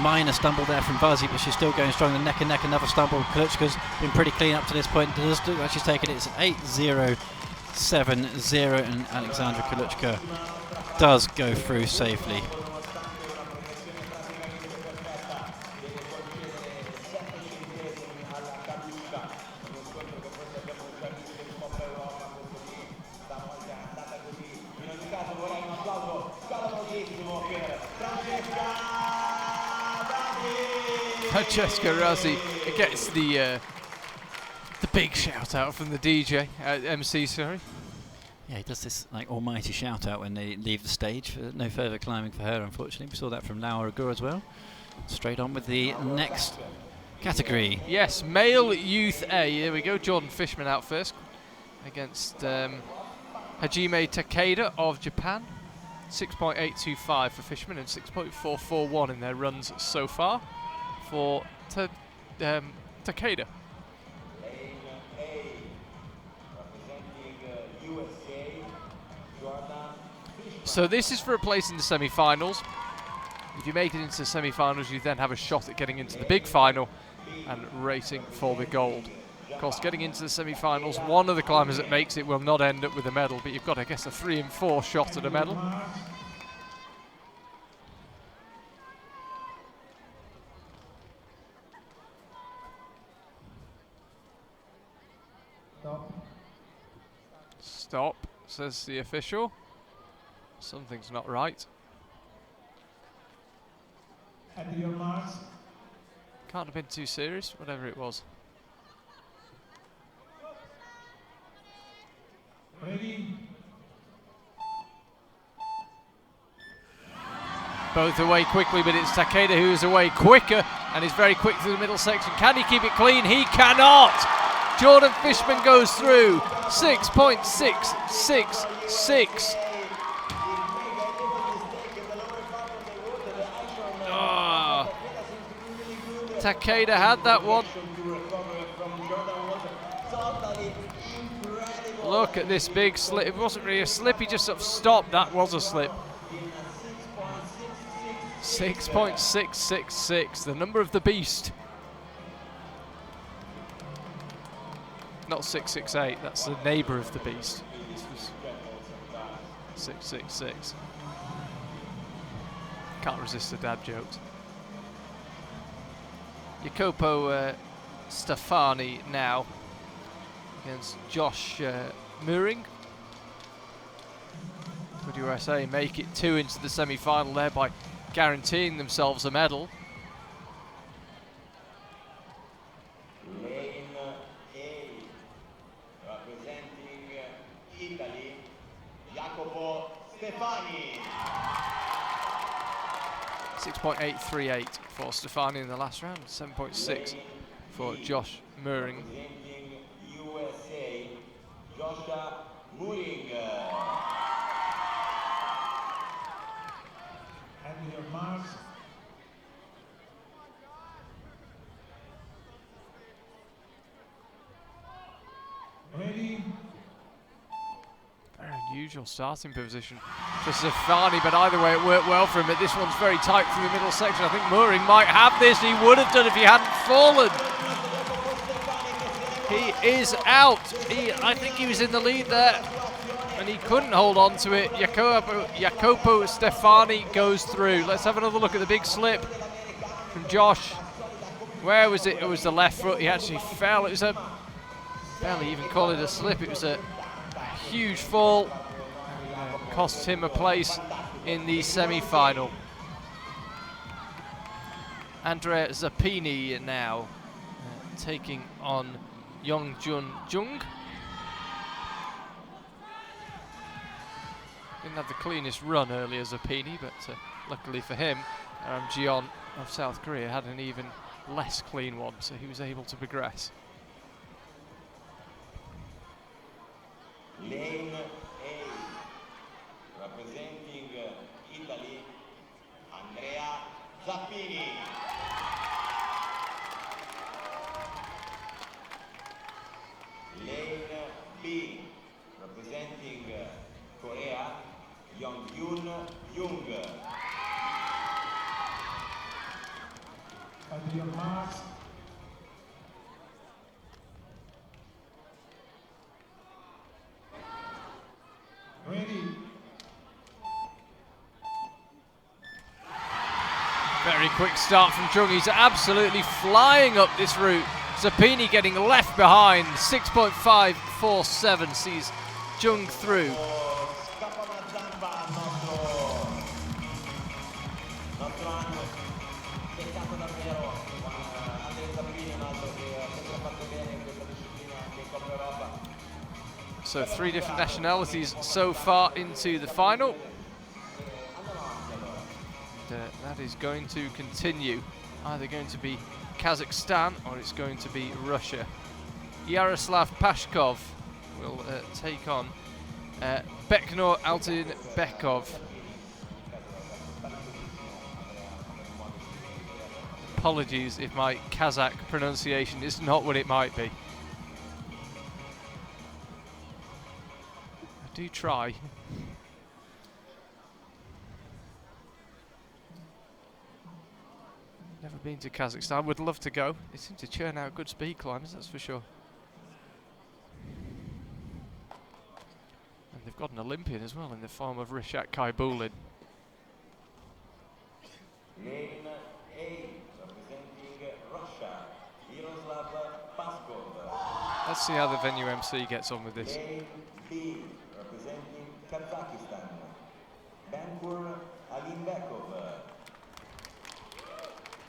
B: Minor stumble there from Vazi, but she's still going strong. The neck and neck, another stumble. Kalitta's been pretty clean up to this point. Does look like she's taken it. It's an 8.070, and Alexandra Kalitta does go through safely.
A: Francesca Razzi gets the big shout out from the DJ, MC, sorry.
B: Yeah, he does this like almighty shout out when they leave the stage. No further climbing for her, unfortunately. We saw that from Laura Agur as well. Straight on with the next category.
A: Yes, male youth A. Here we go. Jordan Fishman out first against Hajime Takeda of Japan. 6.825 for Fishman and 6.441 in their runs so far for Takeda. So this is for a place in the semi-finals. If you make it into the semi-finals, you then have a shot at getting into the big final and racing for the gold. Of course, getting into the semi-finals, one of the climbers that makes it will not end up with a medal, but you've got, I guess, a 3 and 4 shot at a medal. Stop. says the official. Something's not right.
D: At your marks.
A: Can't have been too serious, whatever it was.
D: Ready.
A: Both away quickly, but it's Takeda who is away quicker and is very quick through the middle section. Can he keep it clean? He cannot! Jordan Fishman goes through. 6.666. Oh. Takeda had that one. Look at this big slip. It wasn't really a slip, he just sort of stopped. That was a slip. 6.666, the number of the beast. Not 668, that's the neighbour of the beast. This was 666. Can't resist the dad jokes. Jacopo Stefani now against Josh Mooring. Would USA make it 2 into the semi-final there by guaranteeing themselves a medal?
C: Lane A, representing Italy, Jacopo Stefani.
A: 6.838 for Stefani in the last round, 7.6 for Josh Mooring.
C: Representing USA, Joshua Mooring.
D: At your marks. Ready.
A: Very unusual starting position for Stefani, but either way it worked well for him. But this one's very tight through the middle section. I think Mooring might have this. He would have done if he hadn't fallen. He is out. I think he was in the lead there, and he couldn't hold on to it. Jacopo Stefani goes through. Let's have another look at the big slip from Josh. Where was it? It was the left foot. He actually fell. It was a, barely even call it a slip. It was a huge fall. Cost him a place in the semi-final. Andrea Zappini now taking on Jung. Didn't have the cleanest run earlier, Zappini, but luckily for him, Jeon of South Korea had an even less clean one, so he was able to progress.
C: Lane A, representing Italy, Andrea Zappini. Lane B, representing Korea, Jung.
D: At your marks. Ready.
A: Very quick start from Jung. He's absolutely flying up this route. Zappini getting left behind. 6.547 sees Jung through. So 3 different nationalities so far into the final. And, that is going to continue. Either going to be Kazakhstan or it's going to be Russia. Yaroslav Pashkov will take on Beknor Altinbekov. Apologies if my Kazakh pronunciation is not what it might be. I do try. Never been to Kazakhstan, would love to go. They seem to churn out good speed climbers, that's for sure. And they've got an Olympian as well in the form of Rishat Kaibulin.
C: Lane A, representing Russia, Yaroslav Pashkov.
A: Let's see how the venue MC gets on with this.
C: Lane B, representing Kazakhstan, Bankur Alimbekov.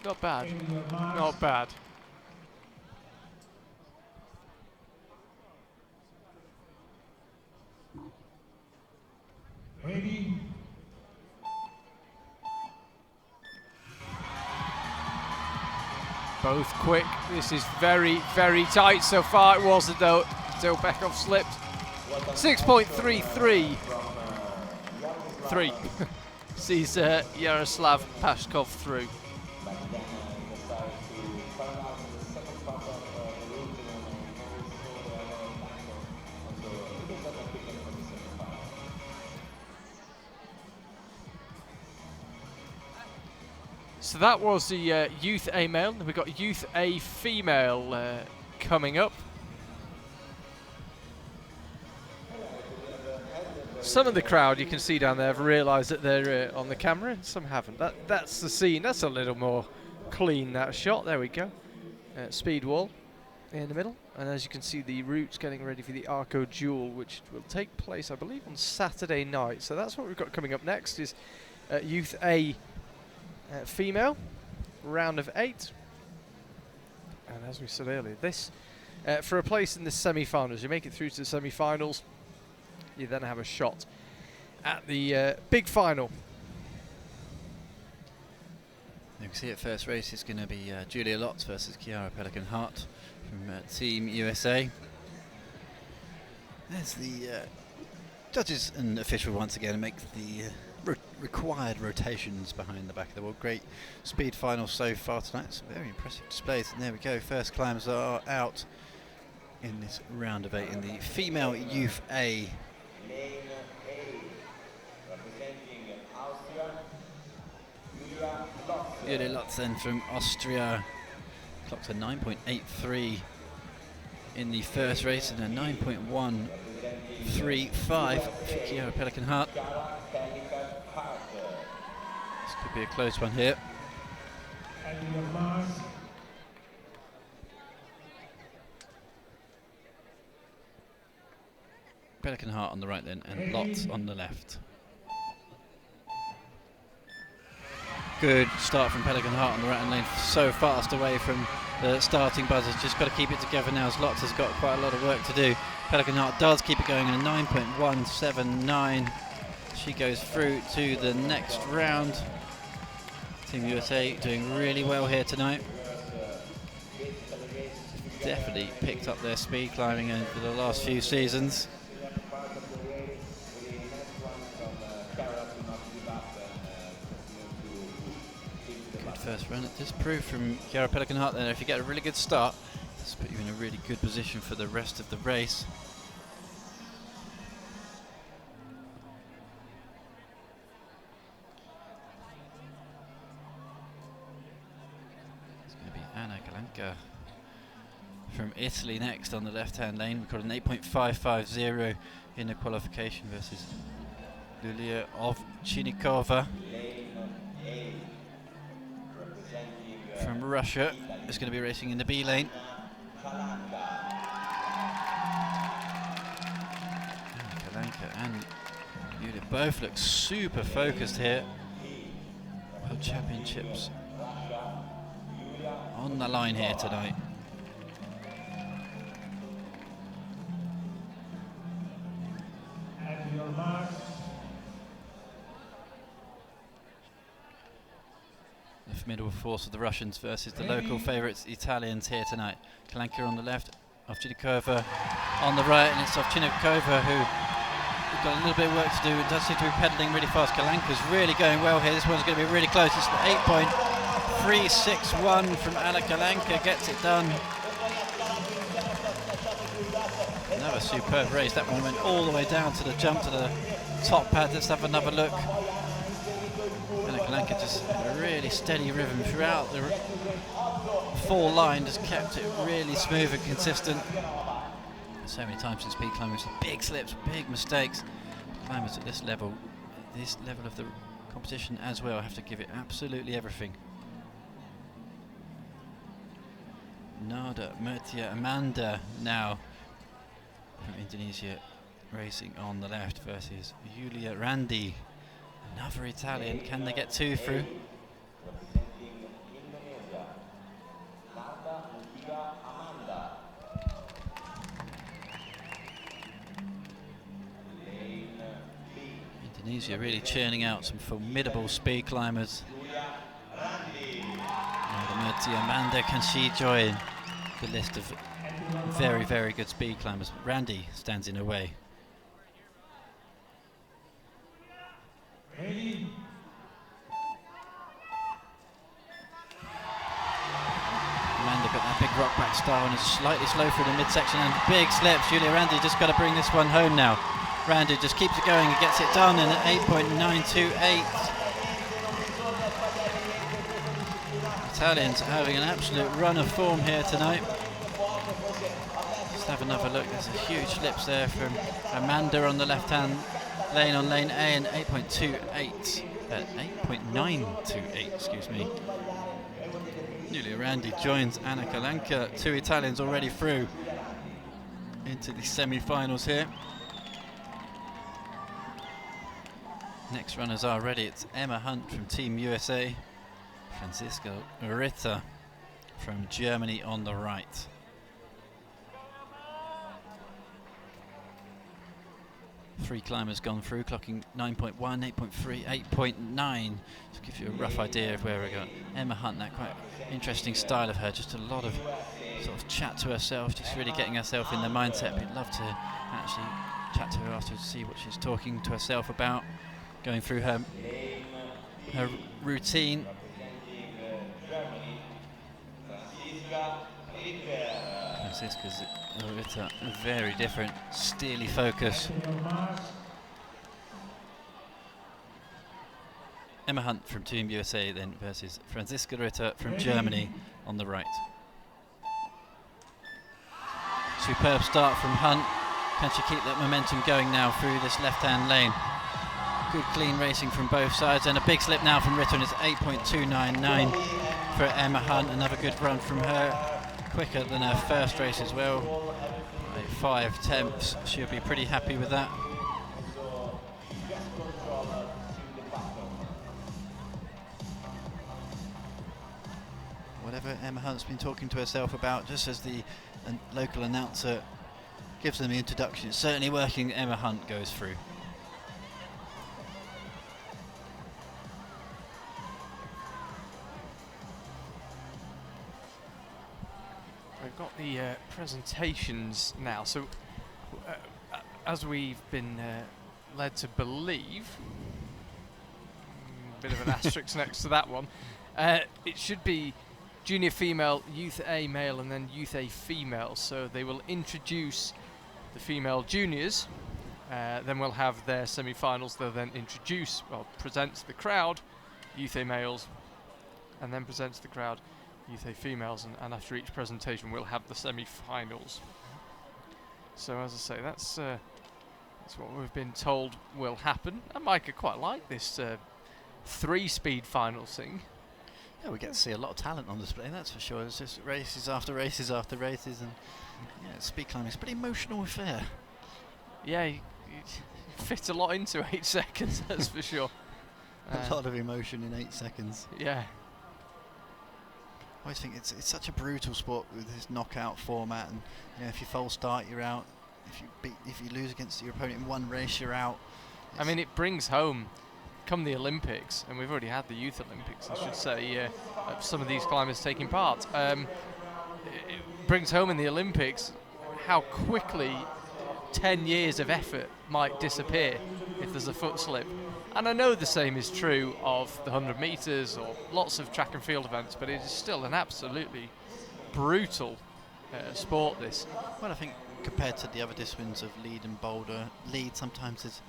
A: Not bad.
D: in your marks.
A: Not bad.
D: Ready,
A: Both quick. This is very, very tight so far. It was though. Bekov slipped. 6.33. 3. Sees Yaroslav Pashkov through. So that was the Youth A male. We've got Youth A female coming up. Some of the crowd you can see down there have realised that they're on the camera, and some haven't. That's the scene. That's a little more clean, that shot. There we go. Speed wall in the middle. And as you can see, the routes getting ready for the Arco duel, which will take place, I believe, on Saturday night. So that's what we've got coming up next is Youth A female, round of 8. And as we said earlier, this for a place in the semi-finals. You make it through to the semi-finals, you then have a shot at the big final.
B: You can see it, first race is going to be Julia Lotz versus Chiara Pelican-Hart from Team USA. There's the judges and official once again make the required rotations behind the back of the wall. Great speed final so far tonight. Some very impressive displays. And there we go. First climbs are out in this round of 8 in the female Youth A.
C: Lane A, representing Austria, Julia Lotz.
B: Julia Lotz then from Austria. Clocked a 9.83 in the first race and a 9.135 for Chiara Pelican-Hart. This could be a close one here.
D: and in your marks.
B: Pelican-Hart on the right then, and Lotz on the left. Good start from Pelican-Hart on the right-hand lane, so fast away from the starting buzzers. Just got to keep it together now as Lotz has got quite a lot of work to do. Pelican-Hart does keep it going in a 9.179. She goes through to the next round. Team USA doing really well here tonight. Definitely picked up their speed climbing over the last few seasons. Good first run. It does prove from Chiara Pelican-Hart there, if you get a really good start, this will put you in a really good position for the rest of the race. From Italy next on the left-hand lane. We've got an 8.550 in the qualification versus Lulia Ovchinikova from Russia. Is going to be racing in the B lane. Kalanka and Yulia both look super focused here. World Championships on the line here tonight.
D: And your marks.
B: The formidable force of the Russians versus the local favourites, Italians here tonight. Kalanka on the left, Ovchinikova on the right, and it's Ovchinikova who's got a little bit of work to do. It does seem to be pedalling really fast. Kalanka's really going well here. This one's going to be really close. It's 8.361 from Anna Kalanka, gets it done. Another superb race. That one went all the way down to the jump to the top pad. Let's have another look. Anna Kalanka just had a really steady rhythm throughout the full line, just kept it really smooth and consistent. So many times in speed climbing, big slips, big mistakes. Climbers at this level of the competition as well, have to give it absolutely everything. Nada Murtia Amanda now from Indonesia racing on the left versus Giulia Randi, another Italian. Can they get two through? Indonesia really churning out some formidable speed climbers. Amanda, can she join the list of very, very good speed climbers? Randy stands in her way.
D: Ready?
B: Amanda got that big rock back style and is slightly slow through the midsection and big slips. Julia Randy just got to bring this one home now. Randy just keeps it going and gets it done in at 8.928. Italians are having an absolute run of form here tonight. Let's have another look. There's a huge slips there from Amanda on the left-hand lane on lane A and 8.928, excuse me. Julia Randy joins Anna Kalanka. Two Italians already through into the semi-finals here. Next runners are ready. It's Emma Hunt from Team USA, Franziska Ritter from Germany on the right. Three climbers gone through, clocking 9.1, 8.3, 8.9. To give you a rough idea of where we got. Emma Hunt, that quite interesting style of her, just a lot of sort of chat to herself, just really getting herself in the mindset. We'd love to actually chat to her after to see what she's talking to herself about, going through her routine. Franziska's very different, steely focus. Emma Hunt from Team USA then versus Franziska Ritter from Germany on the right. Superb start from Hunt. Can she keep that momentum going now through this left-hand lane? Good clean racing from both sides, and a big slip now from Ritter, and it's 8.299 for Emma Hunt. Another good run from her, quicker than her first race as well. 5/10. She'll be pretty happy with that. Whatever Emma Hunt's been talking to herself about, just as the local announcer gives them the introduction, it's certainly working. Emma Hunt goes through.
A: We've got the presentations now, so as we've been led to believe, bit of an asterisk next to that one, it should be junior female, youth A male, and then youth A female. So they will introduce the female juniors, then we'll have their semi-finals. They'll then introduce, well, present to the crowd youth A males, and then present to the crowd youth A females, and after each presentation we'll have the semi-finals. So as I say, that's what we've been told will happen. And Micah quite like this 3-speed finals thing.
B: Yeah, we get to see a lot of talent on display, that's for sure. It's just races after races after races, and yeah, speed climbing is a pretty emotional affair.
A: Yeah, you fit a lot into 8 seconds, that's for sure.
B: A lot of emotion in 8 seconds.
A: Yeah.
B: I always think it's such a brutal sport with this knockout format, and you know, if you false start, you're out. If you lose against your opponent in one race, you're out.
A: I mean, it brings home, come the Olympics, and we've already had the Youth Olympics, I should say, some of these climbers taking part. It brings home in the Olympics how quickly 10 years of effort might disappear if there's a foot slip. And I know the same is true of the 100 metres or lots of track and field events, but it is still an absolutely brutal sport, this.
B: Well, I think compared to the other disciplines of lead and boulder, lead sometimes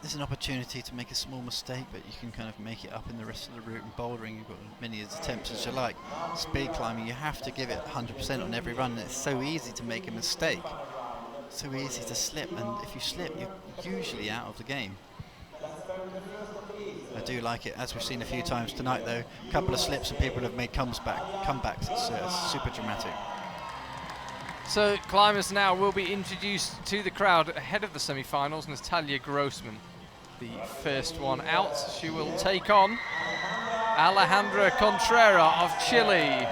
B: there's an opportunity to make a small mistake, but you can kind of make it up in the rest of the route. And bouldering, you've got as many attempts as you like. Speed climbing, you have to give it 100% on every run, and it's so easy to make a mistake, so easy to slip, and if you slip, you're usually out of the game. I do like it, as we've seen a few times tonight though, a couple of slips and people have made comebacks. It's super dramatic.
A: So climbers now will be introduced to the crowd ahead of the semi-finals. Natalya Grossman, the first one out. She will take on Alejandra Contreras of Chile.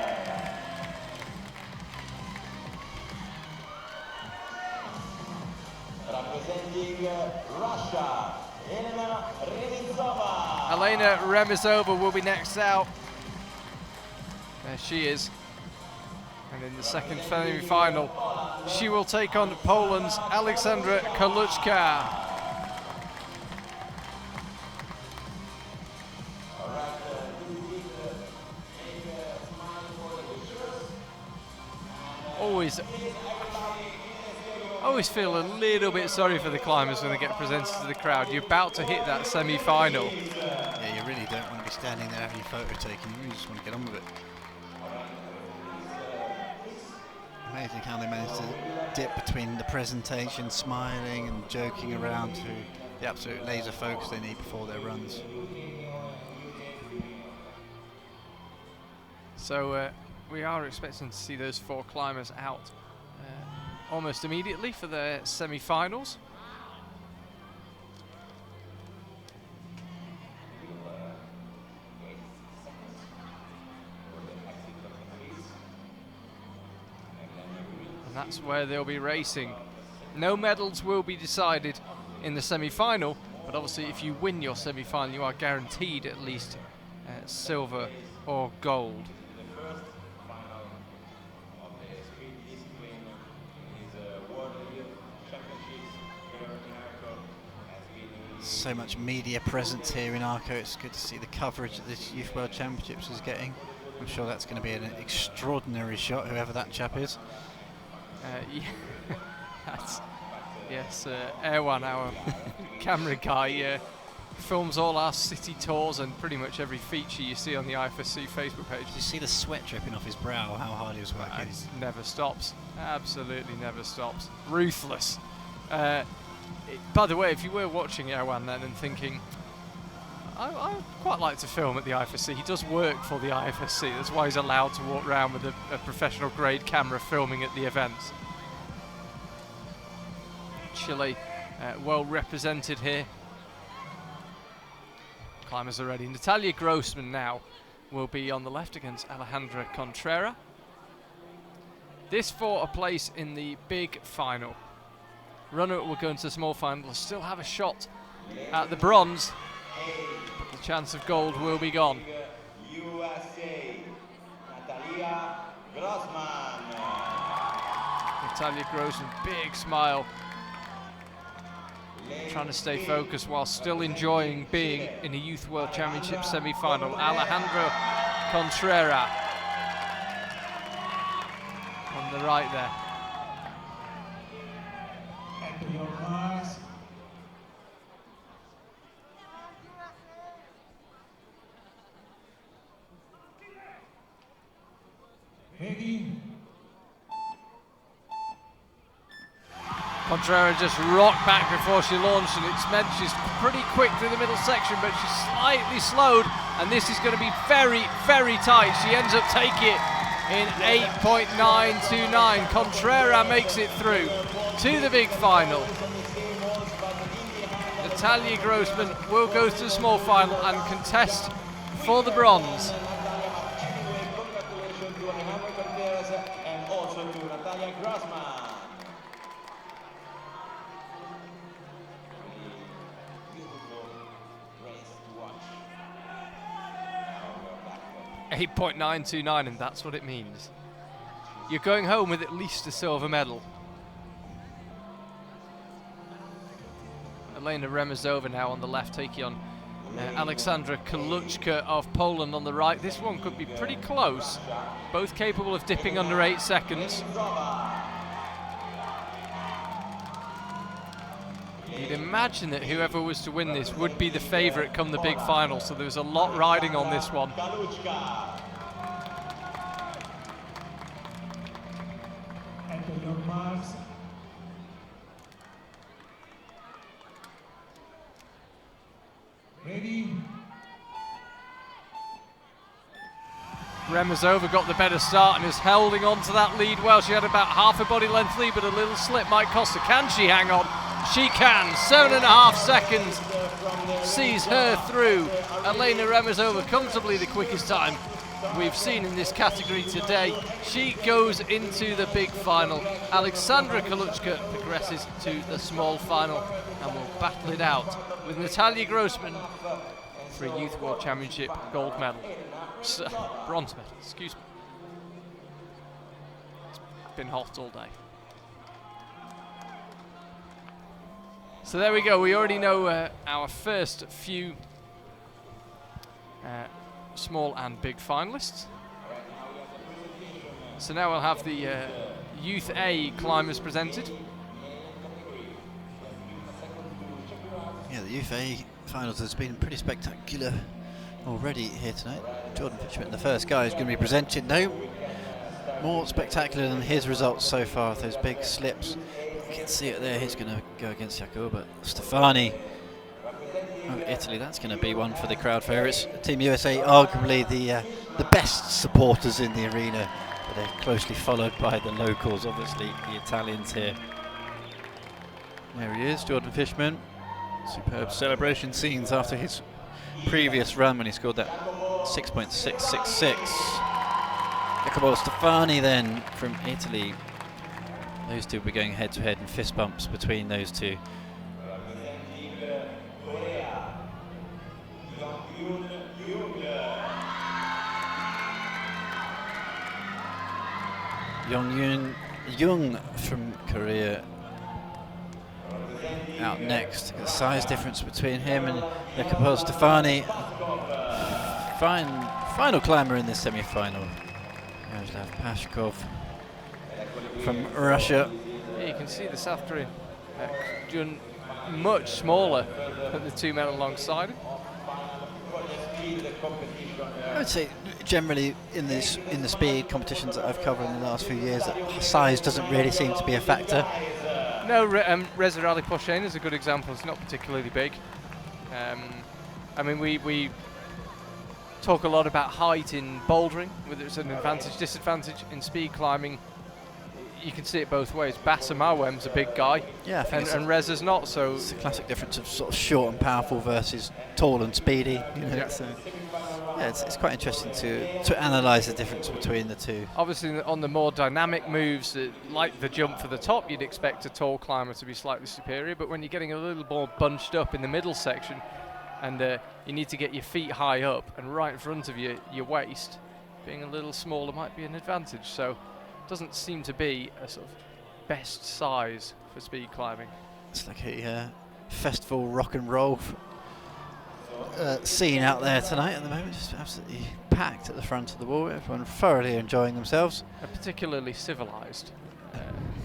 C: Representing Russia,
A: Elena Remizova will be next out. There she is. And in the second semi-final, she will take on Poland's Alexandra College Always feel a little bit sorry for the climbers when they get presented to the crowd. You're about to hit that semi-final.
B: Yeah, you really don't want to be standing there having your photo taken. You really just want to get on with it. Amazing how they managed to dip between the presentation, smiling and joking around, to the absolute laser focus they need before their runs.
A: So we are expecting to see those 4 climbers out almost immediately for their semi-finals. And that's where they'll be racing. No medals will be decided in the semi-final, but obviously if you win your semi-final, you are guaranteed at least silver or gold.
B: So much media presence here in Arco. It's good to see the coverage that this Youth World Championships is getting. I'm sure that's going to be an extraordinary shot, whoever that chap is. Yes, Erwan, our camera guy, films all our city tours and pretty much every feature you see on the IFSC Facebook page. Did you see the sweat dripping off his brow, how hard he was working?
A: It never stops. Absolutely never stops. Ruthless. By the way, if you were watching Erwan then and thinking, I quite like to film at the IFSC, he does work for the IFSC, that's why he's allowed to walk around with a professional grade camera filming at the events. Chile well represented here. Climbers are ready. Natalya Grossman now will be on the left against Alejandra Contreras. This for a place in the big final. Runner will go into the small final, will still have a shot at the bronze, but the chance of gold will be gone.
C: USA, Natalya Grossman.
A: Natalya Grossman, big smile, trying to stay focused while still enjoying being in a Youth World Championship semi-final. Alejandra Contreras on the right there.
D: And your marks. Ready?
A: Contreras just rocked back before she launched, and it's meant she's pretty quick through the middle section, but she's slightly slowed, and this is going to be very, very tight. She ends up taking it in 8.929. Contreras makes it through to the big final. Natalya Grossman will go to the small final and contest for the bronze.
C: Congratulations to Alejandra Contreras and also to Natalya Grossman. Beautiful race to watch.
A: 8.929, and that's what it means. You're going home with at least a silver medal. Elena Remizova now on the left, taking on Alexandra College Kurt of Poland on the right. This one could be pretty close. Both capable of dipping under 8 seconds. You'd imagine that whoever was to win this would be the favourite come the big final, so there's a lot riding on this one.
D: And your marks. Ready?
A: Remezova got the better start and is holding on to that lead well. She had about half a body length lead, but a little slip might cost her. Can she hang on? She can. 7.5 seconds sees her through. Elena Remezova comfortably the quickest time we've seen in this category today. She goes into the big final. Alexandra College Kurt progresses to the small final and will battle it out with Natalya Grossman for a Youth World Championship gold medal. Bronze medal, excuse me. It's been hot all day. So there we go, we already know our first few small and big finalists. So now we'll have the Youth A climbers presented.
B: Yeah, the Youth A finals has been pretty spectacular already here tonight. Jordan Fishman, the first guy, is going to be presented. No more spectacular than his results so far, those big slips. You can see it there, he's going to go against Jacoba. Stefani of Italy, that's going to be one for the crowd favourites. Team USA, arguably the best supporters in the arena, but they're closely followed by the locals, obviously the Italians here. There he is, Jordan Fishman. Superb celebration scenes after his previous run when he scored that 6.666. Jacopo Stefani then from Italy. Those two will be going head to head in fist bumps between those two. Jung from Korea out next. The size difference between him and Jacopo Stefani. Final climber in this semi-final. Yaroslav Pashkov from Russia.
A: Yeah, you can see the South Korean Jun much smaller than the two men alongside him.
B: I would say generally in the speed competitions that I've covered in the last few years, that size doesn't really seem to be a factor.
A: No, Reza Ali Poshen is a good example. It's not particularly big. I mean, we talk a lot about height in bouldering, whether it's an advantage, disadvantage. In speed climbing, you can see it both ways. Bassam Awem's a big guy,
B: yeah, I think
A: and Reza's not. So
B: it's a classic difference of sort of short and powerful versus tall and speedy. You know,
A: yeah.
B: So yeah, it's quite interesting to analyse the difference between the two.
A: Obviously, on the more dynamic moves, like the jump for the top, you'd expect a tall climber to be slightly superior. But when you're getting a little more bunched up in the middle section, and you need to get your feet high up and right in front of your waist, being a little smaller might be an advantage. So it doesn't seem to be a sort of best size for speed climbing.
B: It's like a festival rock and roll scene out there tonight at the moment, just absolutely packed at the front of the wall, everyone thoroughly enjoying themselves.
A: A particularly civilised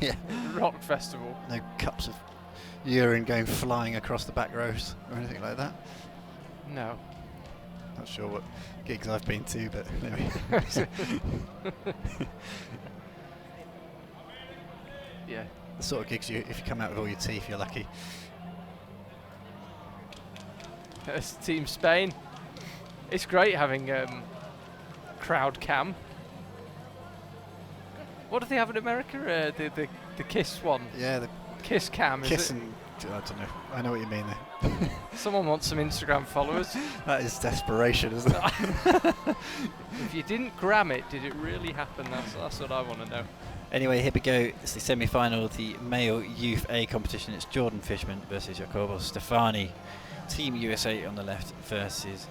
B: Yeah,
A: rock festival.
B: no cups of urine going flying across the back rows or anything like that.
A: No.
B: Not sure what gigs I've been to, but anyway.
A: Yeah.
B: The sort of gigs if you come out with all your teeth, you're lucky.
A: That's Team Spain. It's great having crowd cam. What do they have in America? The Kiss one.
B: Yeah, the
A: Kiss cam.
B: kiss
A: Is it?
B: and I don't know. I know what you mean there.
A: Someone wants some Instagram followers.
B: That is desperation, isn't it?
A: If you didn't gram it, did it really happen? That's what I want to know.
B: Anyway, here we go. It's the semi-final of the male Youth A competition. It's Jordan Fishman versus Jacopo Stefani. Team USA on the left versus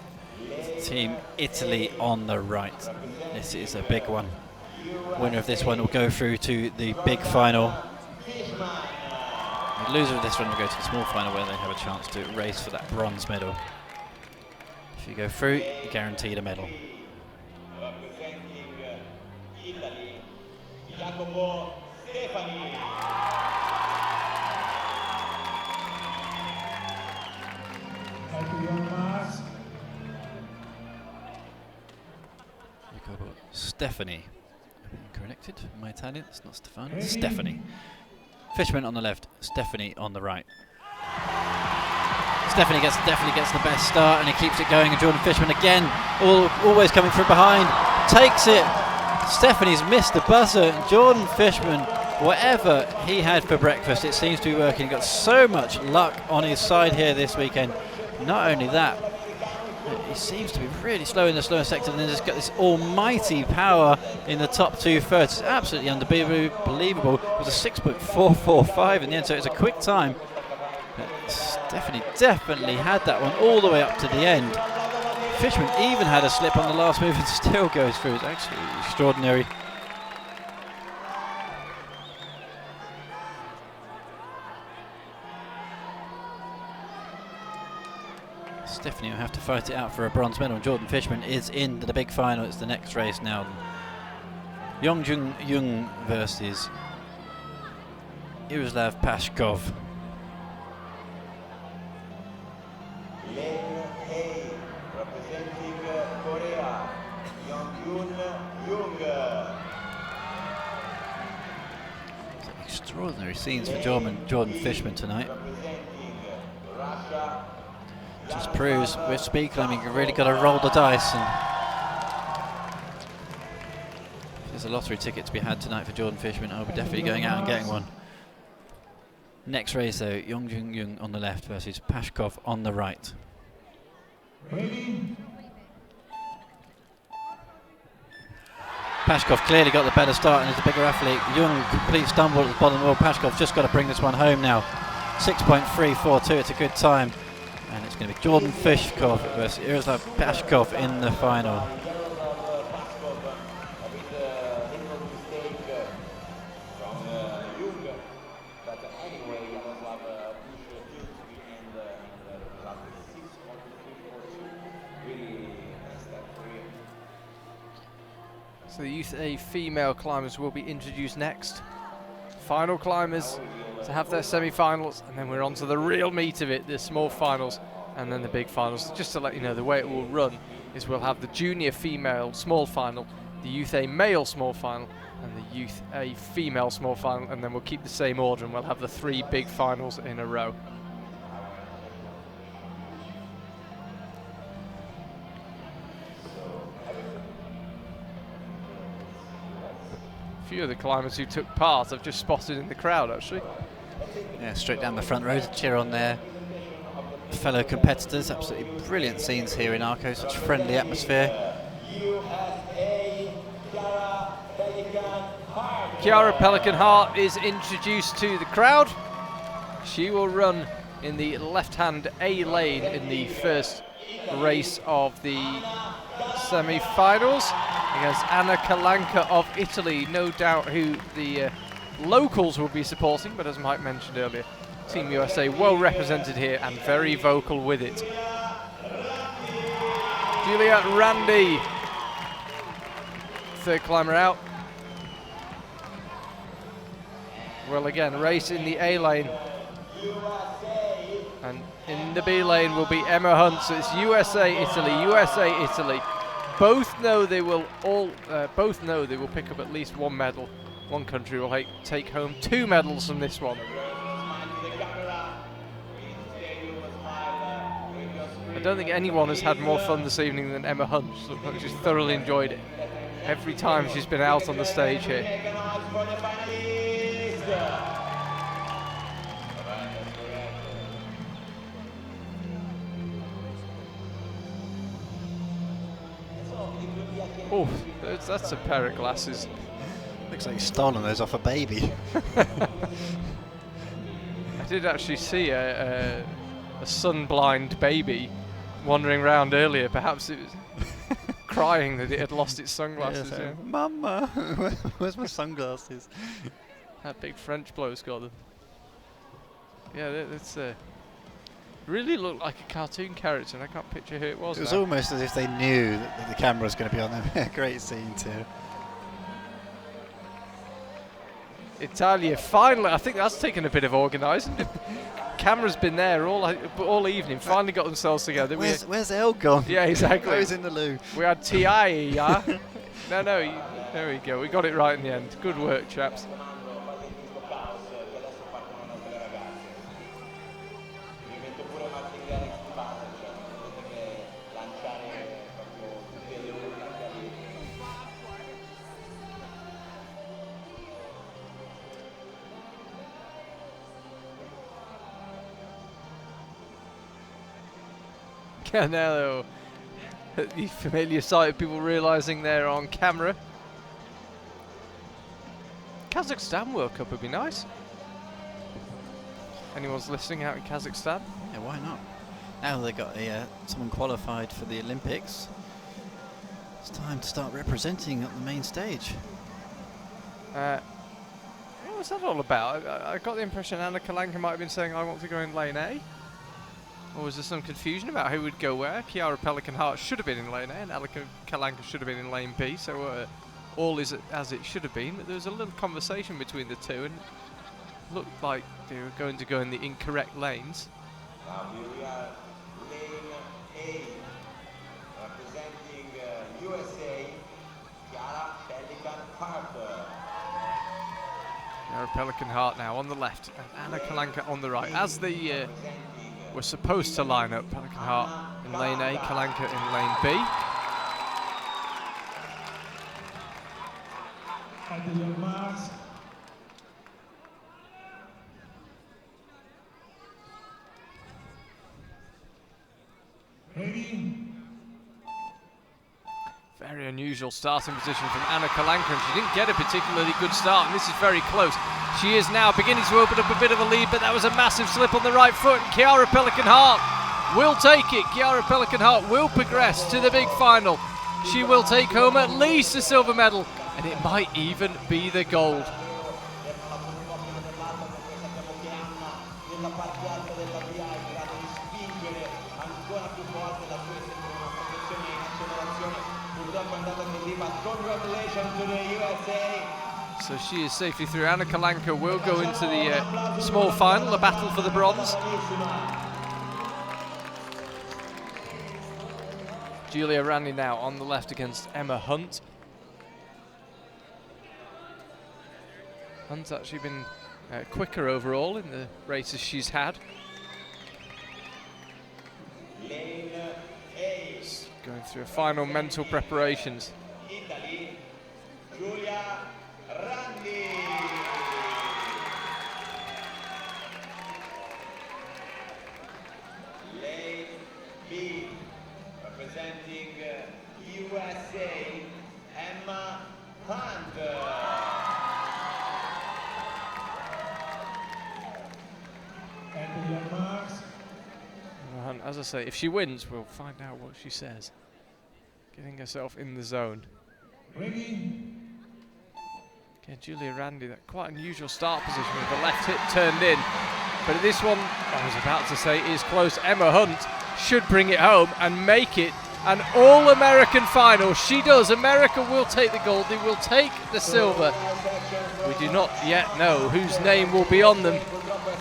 B: Team Italy on the right. This is a big one. Winner of this one will go through to the big final. The loser of this one will go to the small final, where they have a chance to race for that bronze medal. If you go through, you're guaranteed a medal.
C: Representing Italy, Jacopo Stefani.
D: Head to your marks.
B: Jacopo Stefani. Connected, my Italian, it's not Stefani, it's Stephanie. Fishman on the left, Stephanie on the right. Stephanie definitely gets the best start, and he keeps it going, and Jordan Fishman again, always coming from behind. takes it. Stephanie's missed the buzzer. Jordan Fishman, whatever he had for breakfast, it seems to be working. He got so much luck on his side here this weekend. Not only that, he seems to be really slow in the slower sector, and then just got this almighty power in the top 2 thirds. It's absolutely unbelievable. It was a 6.445 in the end, so it's a quick time. Stephanie definitely had that one all the way up to the end. Fishman even had a slip on the last move and still goes through. It's actually extraordinary. Stephanie will have to fight it out for a bronze medal. Jordan Fishman is in the big final. It's the next race now. Joon-Young versus Yaroslav Pashkov.
C: Representing Korea, Joon-Young.
B: Extraordinary scenes for Jordan Fishman tonight. Just proves with speed climbing you've really got to roll the dice, and if there's a lottery ticket to be had tonight for Jordan Fishman, I'll be definitely going out and getting one. Next race though, Joon-Young on the left versus Pashkov on the right.
D: Ready?
B: Pashkov clearly got the better start and is a bigger athlete. Jung, complete stumble at the bottom. Well, Pashkov's just got to bring this one home now. 6.342, it's a good time. And it's going to be Jordan Fishkov versus Yaroslav Pashkov in the final.
A: So the Youth A female climbers will be introduced next. Final climbers to have their semi-finals, and then we're on to the real meat of it, the small finals and then the big finals. Just to let you know, the way it will run is we'll have the junior female small final, the Youth A male small final, and the Youth A female small final, and then we'll keep the same order and we'll have the 3 big finals in a row. A few of the climbers who took part I've just spotted in the crowd actually.
B: Yeah, straight down the front row to cheer on their fellow competitors. Absolutely brilliant scenes here in Arco, such friendly atmosphere.
A: Chiara Pelican-Hart is introduced to the crowd. She will run in the left-hand A lane in the first race of the semi-finals against Anna Kalanka of Italy. No doubt who the locals will be supporting, but as Mike mentioned earlier, Team USA well represented here and very vocal with it. Juliet Randy, third climber out. Well, again, race in the A lane, and in the B lane will be Emma Hunt. So it's USA, Italy, USA, Italy. Both know they will pick up at least 1 medal. One country will take home 2 medals from this one. I don't think anyone has had more fun this evening than Emma Hunt. She's thoroughly enjoyed it every time she's been out on the stage here. Oh, that's a pair of glasses.
B: Looks like he's stolen those off a baby.
A: I did actually see a sun-blind baby wandering around earlier. Perhaps it was crying that it had lost its sunglasses.
B: Yeah,
A: Yeah.
B: Mama, where's my sunglasses?
A: That big French bloke's got them. Yeah, it's really looked like a cartoon character, and I can't picture who it was.
B: It was
A: now.
B: almost as if they knew that the camera was going to be on them. Great scene too.
A: Italia finally, I think that's taken a bit of organising. Camera's been there all evening, finally got themselves together.
B: Where's Elle gone?
A: Yeah, exactly.
B: He's in the loo.
A: We had TI, yeah? No, there we go. We got it right in the end. Good work, chaps. Canelo, the familiar sight of people realising they're on camera. Kazakhstan World Cup would be nice. Anyone's listening out in Kazakhstan?
B: Yeah, why not? Now they've got someone qualified for the Olympics. It's time to start representing at the main stage.
A: What was that all about? I got the impression Anna Kalanka might have been saying, I want to go in lane A. Or was there some confusion about who would go where? Chiara Pelican-Hart should have been in lane A and Anna Kalanka should have been in lane B, so all is as it should have been. But there was a little conversation between the two and it looked like they were going to go in the incorrect lanes.
C: Now we are lane A, representing USA, Chiara Pelican-Hart.
A: Chiara Pelican-Hart now on the left and Anna Kalanka on the right. As they were supposed to line up, Pelican-Hart in lane A, Kalanka in lane B.
D: At the young marks. Ready?
A: Very unusual starting position from Anna Kalanka, and she didn't get a particularly good start, and this is very close. She is now beginning to open up a bit of a lead, but that was a massive slip on the right foot. Chiara Pelican-Hart will take it. Chiara Pelican-Hart will progress to the big final. She will take home at least a silver medal, and it might even be the gold.
C: Congratulations to the USA.
A: So she is safely through. Anna Kalanka will go into the small final, a battle for the bronze. Julia Randi now on the left against Emma Hunt. Hunt's actually been quicker overall in the races she's had.
C: Lane A.
A: Going through final mental preparations.
C: Italy, Julia Randi. Lane B, representing USA, Emma Hunt.
D: At the young marks.
A: Hunt, as I say, if she wins, we'll find out what she says. Getting herself in the zone.
D: Ready?
A: Okay, Julia Randi, that quite unusual start position with the left hip turned in. But this one, I was about to say, is close. Emma Hunt should bring it home and make it an all-American final. She does. America will take the gold. They will take the silver. We do not yet know whose name will be on them,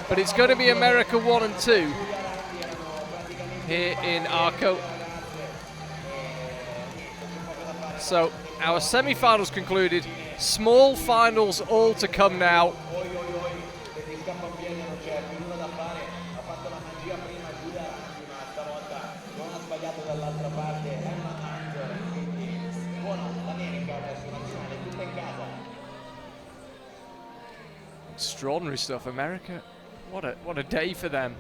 A: but it's going to be America 1 and 2 here in Arco. So our semi-finals concluded, small finals all to come now. Extraordinary stuff, America. What a day for them.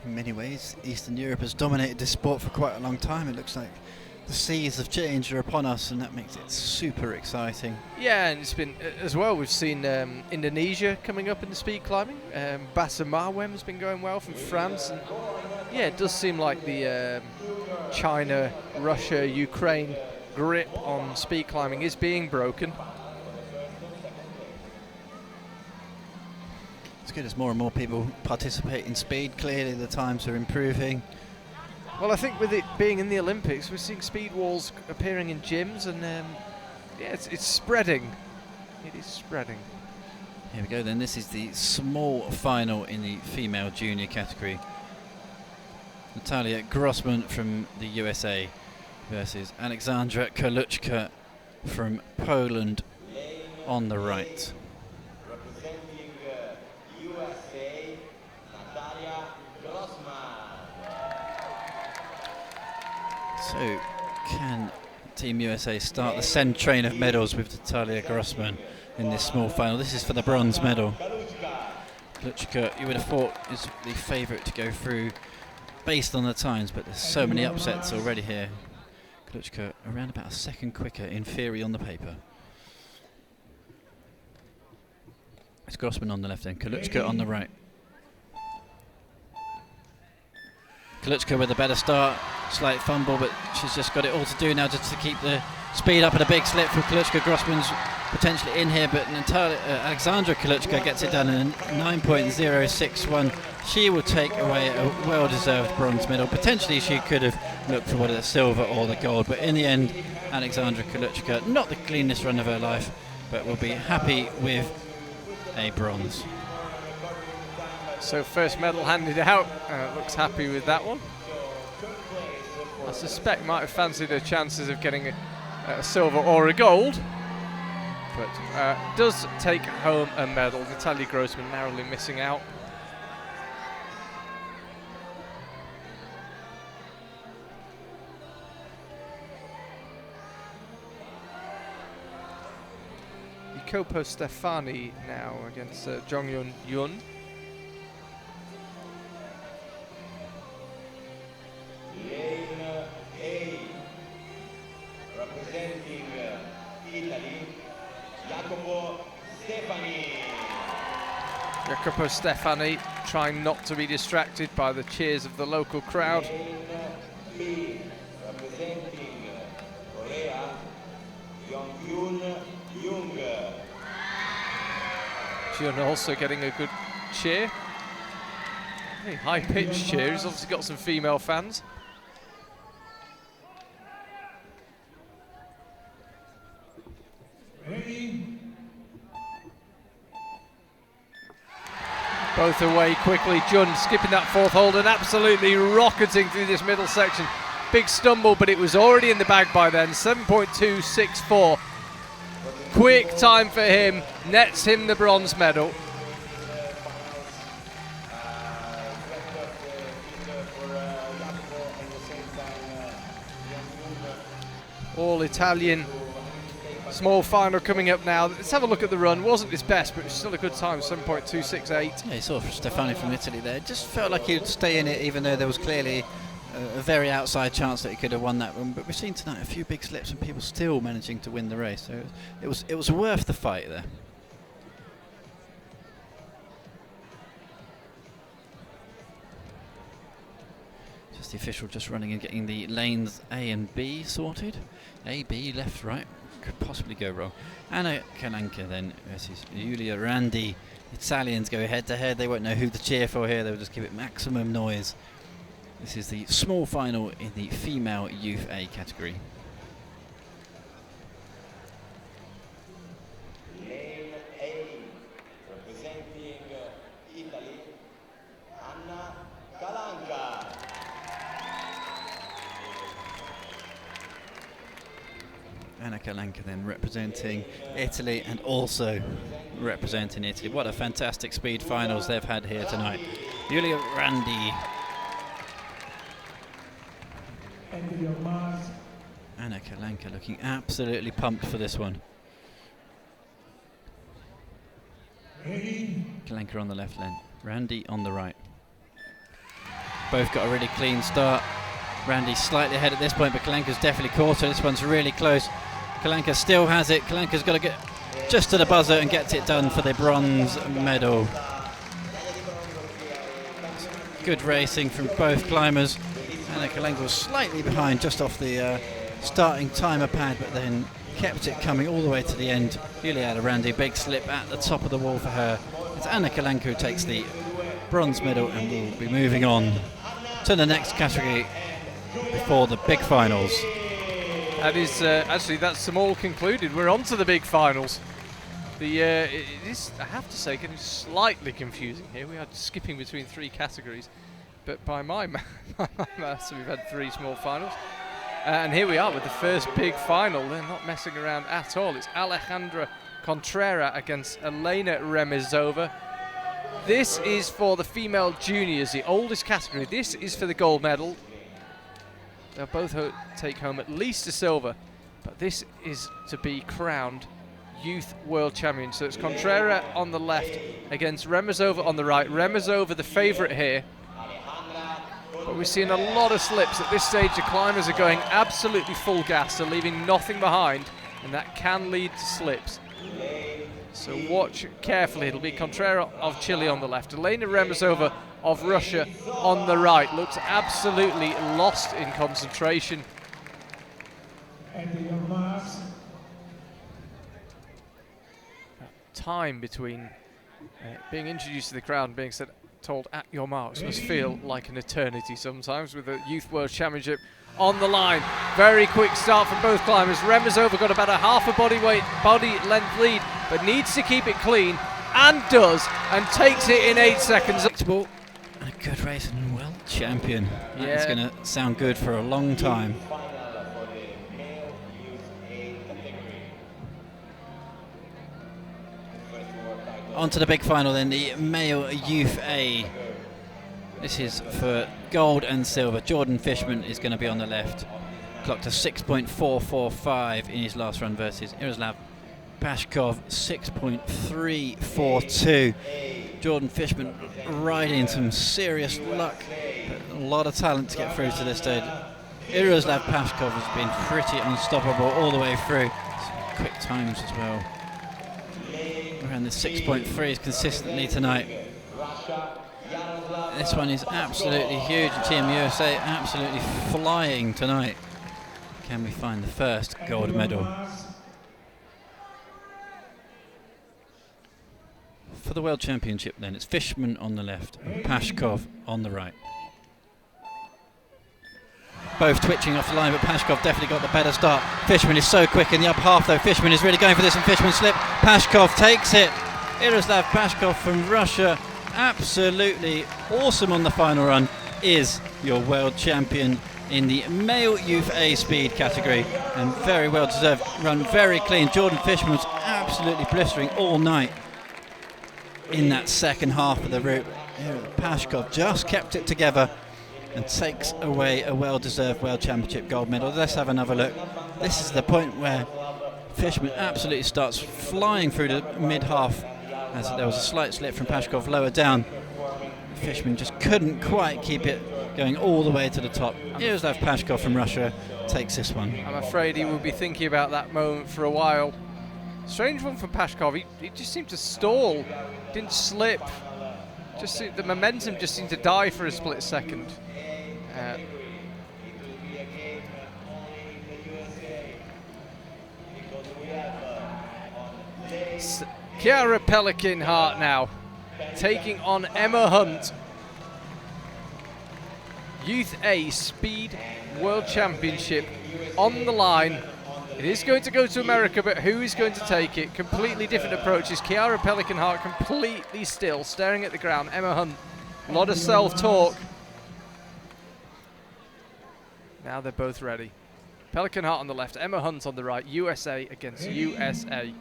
B: In many ways, Eastern Europe has dominated this sport for quite a long time. It looks like the seas of change are upon us, and that makes it super exciting.
A: Yeah, and it's been, as well, we've seen Indonesia coming up in the speed climbing. Bassa Marwem's been going well from France. And yeah, it does seem like the China, Russia, Ukraine grip on speed climbing is being broken.
B: It's good as more and more people participate in speed. Clearly the times are improving.
A: Well, I think with it being in the Olympics, we're seeing speed walls appearing in gyms, and yeah, it's spreading. It is spreading.
B: Here we go then. This is the small final in the female junior category. Natalya Grossmont from the USA versus Alexandra College from Poland on the right.
C: Representing USA, Natalya Grossmont.
B: So, can Team USA start the send train of medals with Natalya Grossman in this small final? This is for the bronze medal. Kurt, you would have thought, is the favourite to go through based on the times, but there's so many upsets already here. Kurt around about a second quicker in theory on the paper. It's Grossman on the left end, Kurt on the right. Kurt with a better start, slight fumble, but she's just got it all to do now just to keep the speed up, and a big slip from Kalitta. Grossman's potentially in here, but Alexandra College Kurt gets it done in 9.061. She will take away a well-deserved bronze medal. Potentially she could have looked for the silver or the gold, but in the end, Alexandra College Kurt, not the cleanest run of her life, but will be happy with a bronze.
A: So first medal handed out, looks happy with that one. I suspect might have fancied her chances of getting a silver or a gold, but does take home a medal. Natalya Grossman narrowly missing out. Jacopo Stefani now against Jung-Young.
C: Representing Italy,
A: Jacopo Stefani trying not to be distracted by the cheers of the local crowd.
C: Representing Korea, Jung-Young.
A: Jun also getting a good cheer. Very high-pitched cheer. He's obviously got some female fans.
D: Ready?
A: Both away quickly. Jun skipping that fourth hold and absolutely rocketing through this middle section. Big stumble, but it was already in the bag by then. 7.264. Quick time for him. Nets him the bronze medal. All Italian. Small final coming up now. Let's have a look at the run. Wasn't his best, but it was still a good time, 7.268.
B: Yeah, you saw Stefani from Italy there. Just felt like he'd stay in it, even though there was clearly a very outside chance that he could have won that one. But we've seen tonight a few big slips and people still managing to win the race. So it was worth the fight there. Just the official just running and getting the lanes A and B sorted. A, B, left, right. Could possibly go wrong. Anna Kalanka then versus Julia Randi. Italians go head to head. They won't know who to cheer for here. They'll just give it maximum noise. This is the small final in the female youth A category.
C: Lane A, representing Italy, Anna Kalanka.
B: Anna Kalanka then representing Italy and also representing Italy. What a fantastic speed finals they've had here tonight. Julia Randi.
D: Enter your marks.
B: Anna Kalanka looking absolutely pumped for this one.
D: Ready?
B: Kalanka on the left lane, Randi on the right. Both got a really clean start. Randy slightly ahead at this point, but Kalanka's definitely caught her. This one's really close. Kalanka still has it. Kalanka's got to get just to the buzzer and gets it done for the bronze medal. Good racing from both climbers. Anna Kalanka was slightly behind just off the starting timer pad, but then kept it coming all the way to the end. Julia Randi, big slip at the top of the wall for her. It's Anna Kalanka who takes the bronze medal and will be moving on to the next category before the big finals.
A: That is actually, that's them all concluded. We're on to the big finals. It is, I have to say, getting slightly confusing here. We are skipping between three categories, but by my maths, we've had three small finals. And here we are with the first big final. They're not messing around at all. It's Alejandra Contreras against Elena Remizova. This is for the female juniors, the oldest category. This is for the gold medal. They'll both take home at least a silver, but this is to be crowned Youth World Champion. So it's Contreras on the left against Remezova on the right. Remezova the favourite here. But we're seeing a lot of slips. At this stage, the climbers are going absolutely full gas. They're leaving nothing behind, and that can lead to slips. So watch carefully. It'll be Contreras of Chile on the left. Elena Remezova of Russia on the right. Looks absolutely lost in concentration.
D: Enter your marks.
A: Time between being introduced to the crowd and being told at your marks must feel like an eternity sometimes, with the Youth World Championship on the line. Very quick start from both climbers. Remezova got about a half a body length lead, but needs to keep it clean, and does, and takes it in 8 seconds.
B: And a good race and world champion. That's going to sound good for a long time. On to the big final then, the male Youth A. This is for gold and silver. Jordan Fishman is going to be on the left. Clocked a 6.445 in his last run versus Yaroslav Pashkov, 6.342. Jordan Fishman riding some serious luck, but a lot of talent to get through to this stage. Yaroslav Pashkov has been pretty unstoppable all the way through. Some quick times as well. Around the 6.3s consistently tonight. This one is absolutely huge. Team USA absolutely flying tonight. Can we find the first gold medal? For the World Championship then, it's Fishman on the left and Pashkov on the right. Both twitching off the line, but Pashkov definitely got the better start. Fishman is so quick in the upper half though. Fishman is really going for this, and Fishman slipped. Pashkov takes it. Yaroslav Pashkov from Russia, absolutely awesome on the final run, is your world champion in the male Youth A speed category, and very well deserved. Run very clean. Jordan Fishman was absolutely blistering all night in that second half of the route. Pashkov just kept it together and takes away a well-deserved World Championship gold medal. Let's have another look. This is the point where Fishman absolutely starts flying through the mid-half, as there was a slight slip from Pashkov lower down. Fishman just couldn't quite keep it going all the way to the top. Yaroslav Pashkov from Russia takes this one.
A: I'm afraid he will be thinking about that moment for a while. Strange one from Pashkov. He just seemed to stall, didn't slip. Just the momentum just seemed to die for a split second. Chiara Pelican-Hart now taking on Emma Hunt. Youth A Speed World Championship on the line. It is going to go to America, but who is going to take it? Completely different approaches. Chiara Pelican-Hart completely still, staring at the ground. Emma Hunt, a lot of self-talk. Now they're both ready. Pelican-Hart on the left, Emma Hunt on the right. USA against USA.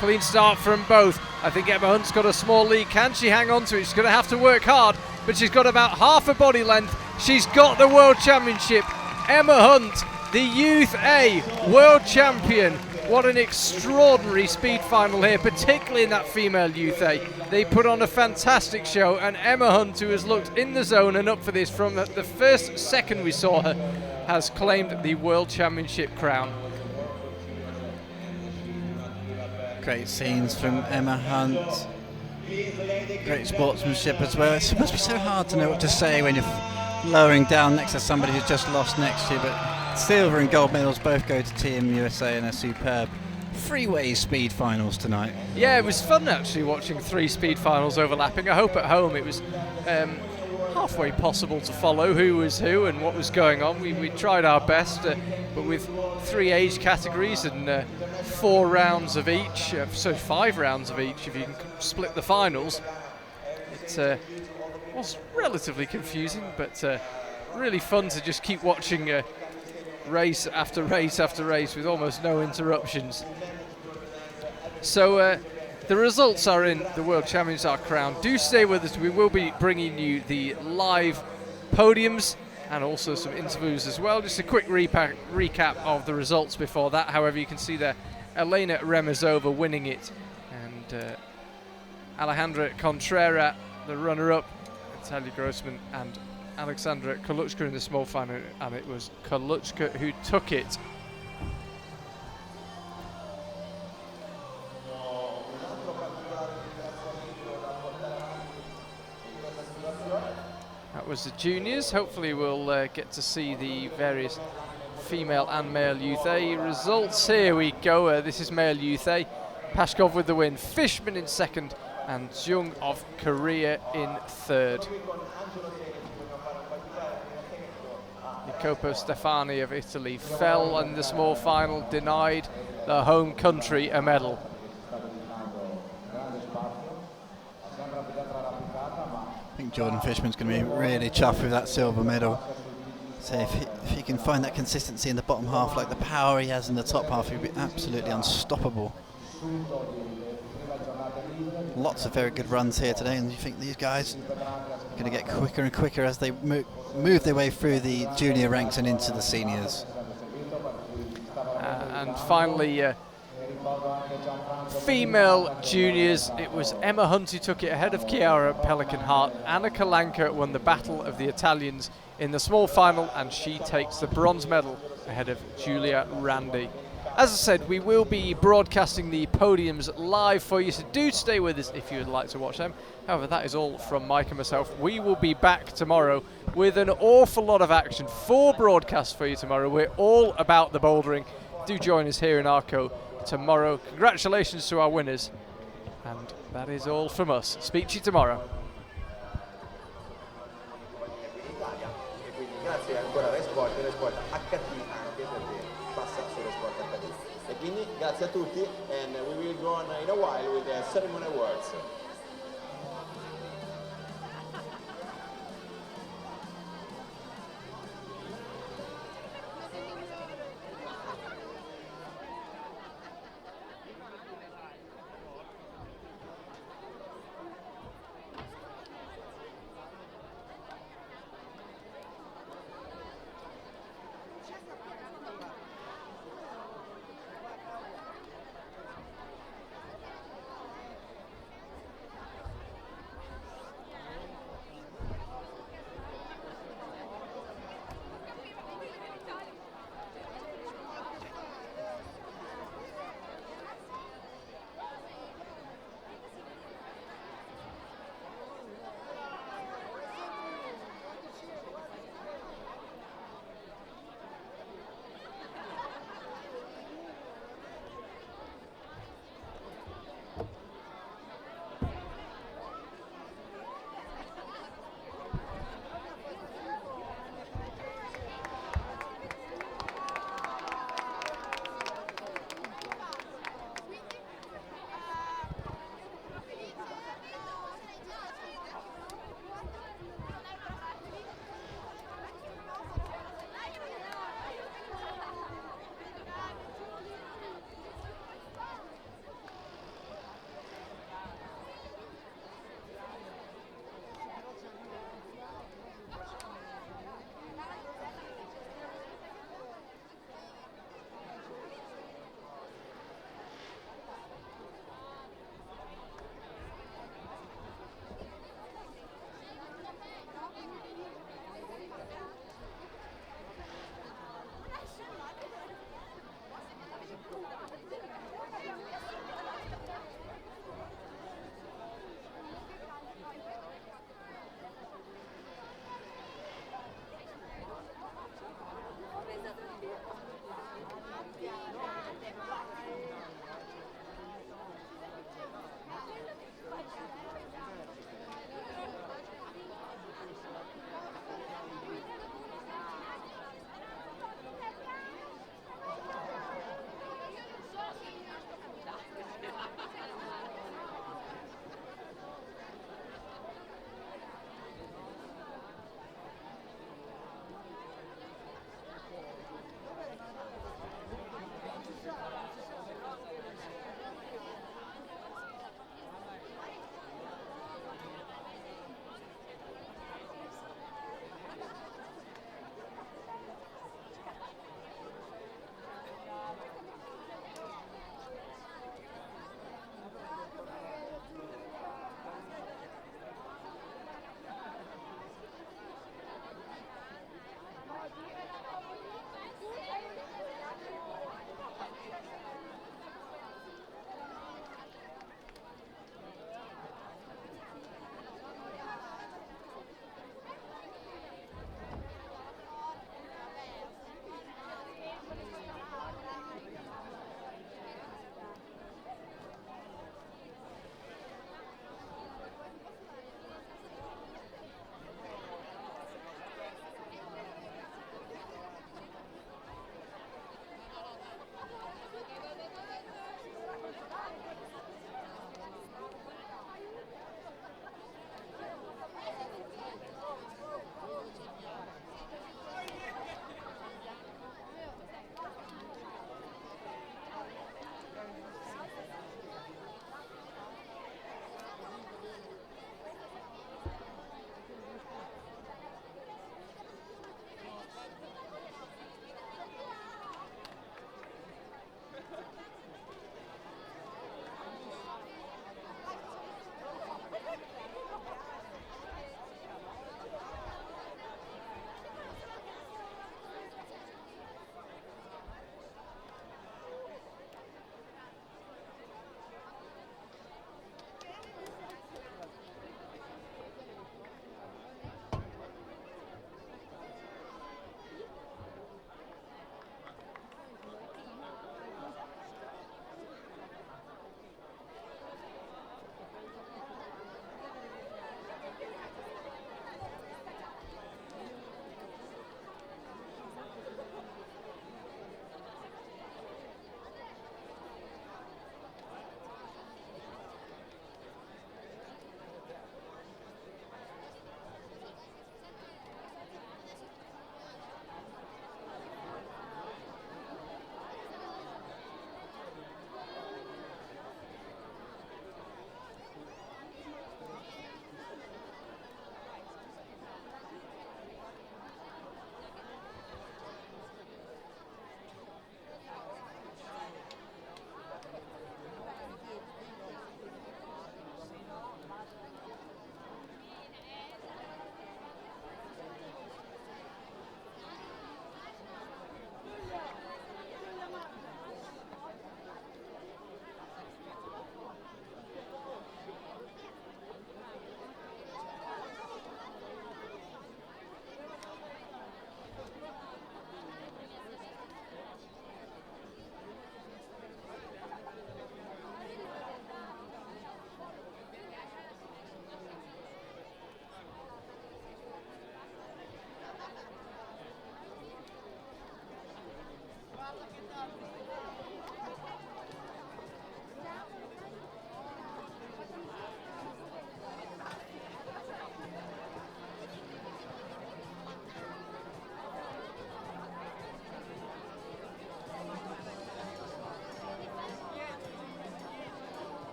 A: Clean start from both. I think Emma Hunt's got a small lead. Can she hang on to it? She's going to have to work hard, but she's got about half a body length. She's got the World Championship. Emma Hunt, the Youth A World Champion. What an extraordinary speed final here, particularly in that female Youth A. They put on a fantastic show, and Emma Hunt, who has looked in the zone and up for this from the first second we saw her, has claimed the World Championship crown.
B: Great scenes from Emma Hunt. Great sportsmanship as well. It must be so hard to know what to say when you're lowering down next to somebody who's just lost next to you, but silver and gold medals both go to Team USA in a superb freeway speed finals tonight.
A: Yeah, it was fun actually watching 3 speed finals overlapping. I hope at home it was halfway possible to follow who was who and what was going on. We tried our best, but with 3 age categories and 4 rounds of each, so 5 rounds of each if you can split the finals. It was relatively confusing, but really fun to just keep watching race after race after race with almost no interruptions. So the results are in. The World Champions are crowned. Do stay with us. We will be bringing you the live podiums and also some interviews as well. Just a quick recap of the results before that. However, you can see there Elena Remezova winning it, and Alejandra Contreras, the runner-up, Natalya Grossman and Alexandra Kolluchka in the small final, and it was Kolluchka who took it. That was the juniors. Hopefully we'll get to see the various female and male youth A results. Here we go. This is male youth A. Pashkov with the win, Fishman in second, and Jung of Korea in third. Jacopo Stefani of Italy fell in the small final, denied the home country a medal.
B: I think Jordan Fishman's going to be really chuffed with that silver medal. So if he can find that consistency in the bottom half, like the power he has in the top half, he'll be absolutely unstoppable. Lots of very good runs here today, and you think these guys are going to get quicker and quicker as they move their way through the junior ranks and into the seniors.
A: And finally, female juniors, it was Emma Hunt who took it ahead of Chiara Pelican-Hart. Anna Kalanka won the battle of the Italians in the small final, and she takes the bronze medal ahead of Giulia Randi. As I said, we will be broadcasting the podiums live for you, so do stay with us if you would like to watch them. However, that is all from Mike and myself. We will be back tomorrow with an awful lot of action. 4 broadcasts for you tomorrow. We're all about the bouldering. Do join us here in Arco tomorrow. Congratulations to our winners. And that is all from us. Speak to you tomorrow.
C: Grazie ancora a Sport HT anche perché passa solo Sport HD. E quindi grazie a tutti, and we will go on in a while with the ceremony awards.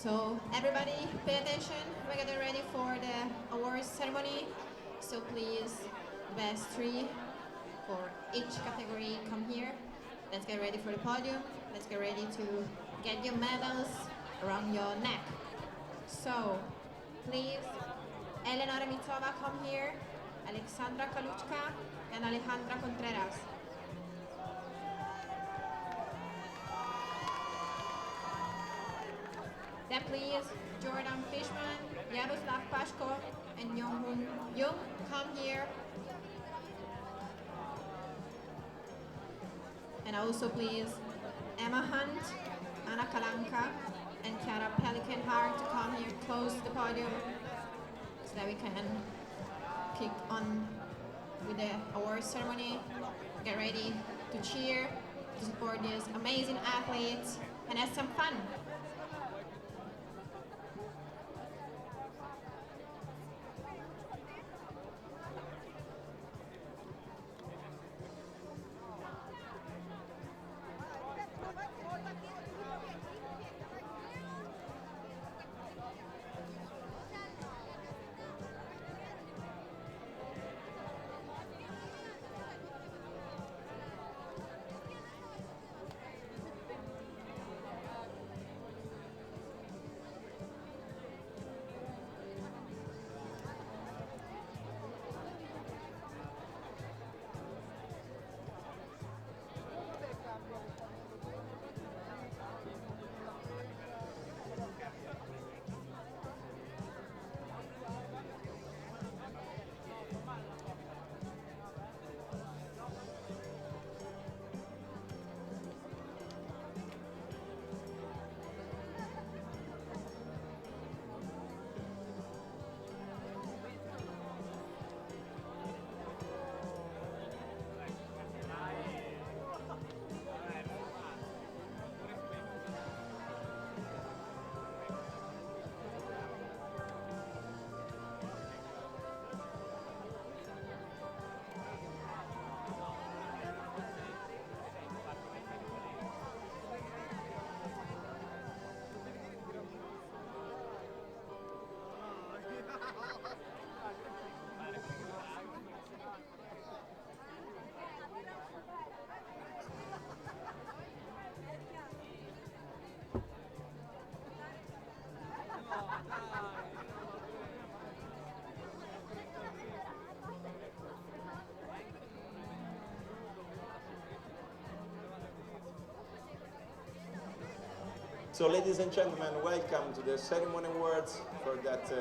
E: So everybody pay attention, we're getting ready for the awards ceremony. So please, best three for each category, come here. Let's get ready for the podium. Let's get ready to get your medals around your neck. So please, Eleonora Mitova, come here. Alexandra College Kurt, and Alejandra Contreras. Then please, Jordan Fishman, Yaroslav Pashko, and Jung come here. And also please, Emma Hunt, Anna Kalanka, and Chiara Pelican-Hart to come here close to the podium so that we can kick on with the awards ceremony. Get ready to cheer, to support these amazing athletes, and have some fun.
C: So ladies and gentlemen, welcome to the ceremony awards for that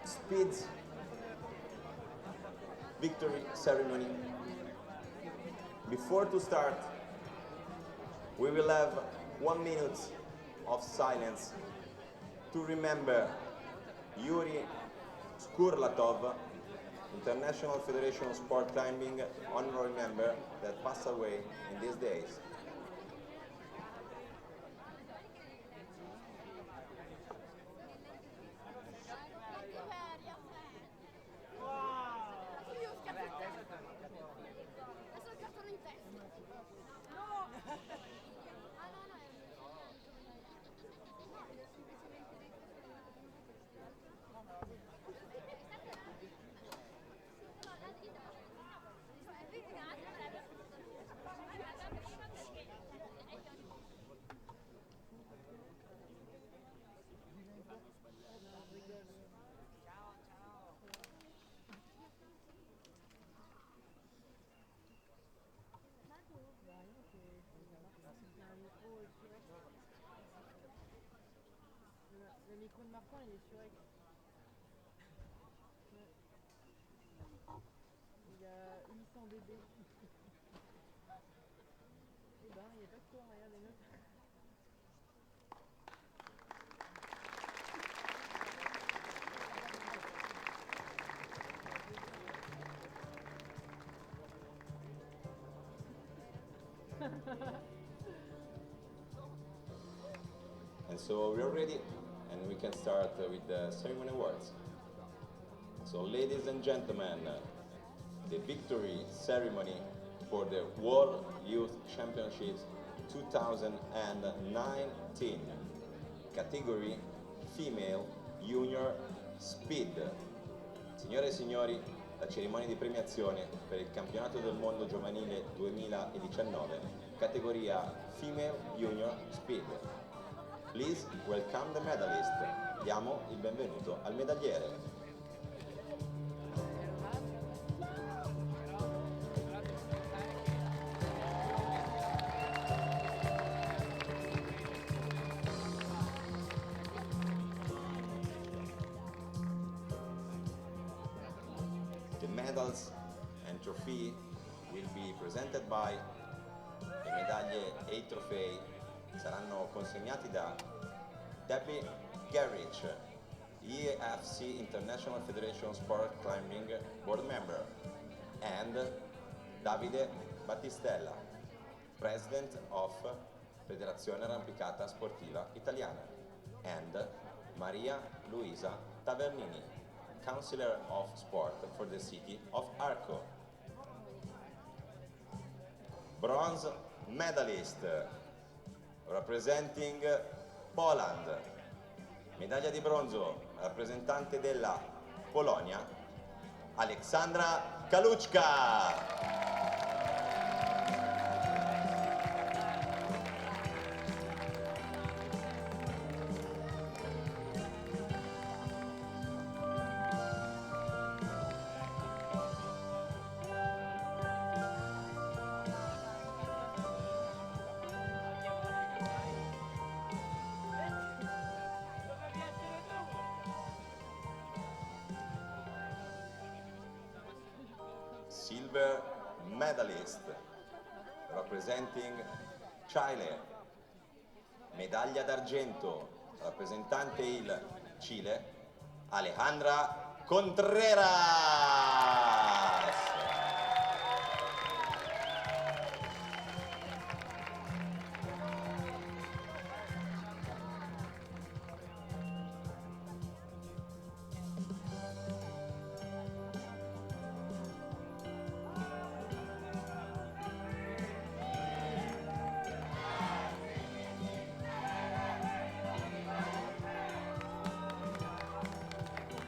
C: speed victory ceremony. Before to start, we will have 1 minute of silence to remember Yuri Skurlatov, International Federation of Sport Climbing honorary member that passed away in these days.
F: Le micro de Martin, il est sur X. Il y a 800 dB. Eh ben, il n'y a pas de quoi, regarde les notes.
C: And so we're ready, and we can start with the ceremony awards. So ladies and gentlemen, the victory ceremony for the World Youth Championships 2019, category Female Junior Speed. Signore e signori, la cerimonia di premiazione per il campionato del mondo giovanile 2019, categoria Female Junior Speed. Please welcome the medalist. Diamo il benvenuto al medagliere. medals and trophy will be presented by, le medaglie e i trofei saranno consegnati da Debbie Garrich, IFSC International Federation Sport Climbing Board Member, and Davide Battistella, President of Federazione Arrampicata Sportiva Italiana, and Maria Luisa Tavernini, Counselor of Sport for the city of Arco. Bronze medalist representing Poland, medaglia di bronzo rappresentante della Polonia, Alexandra College Kurt. Silver medalist representing Chile, medaglia d'argento rappresentante il Cile, Alejandra Contreras.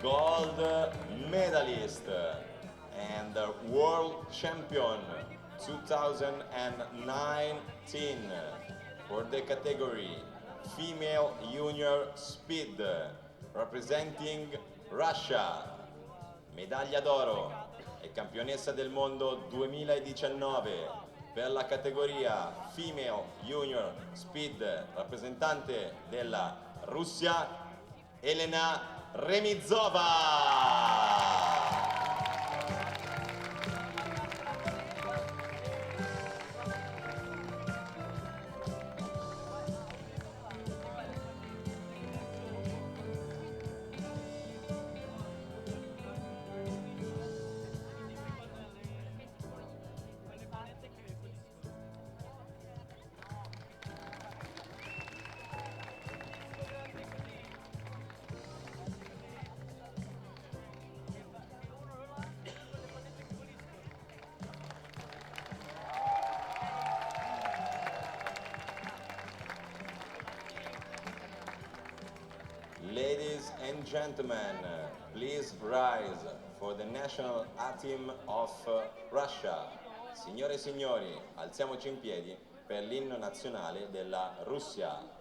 C: Gold medalist and world champion 2019 for the category female junior speed representing Russia, medaglia d'oro e campionessa del mondo 2019 per la categoria female junior speed rappresentante della Russia, Elena Remizova. Ladies and gentlemen, please rise for the national anthem of Russia. Signore e signori, alziamoci in piedi per l'inno nazionale della Russia.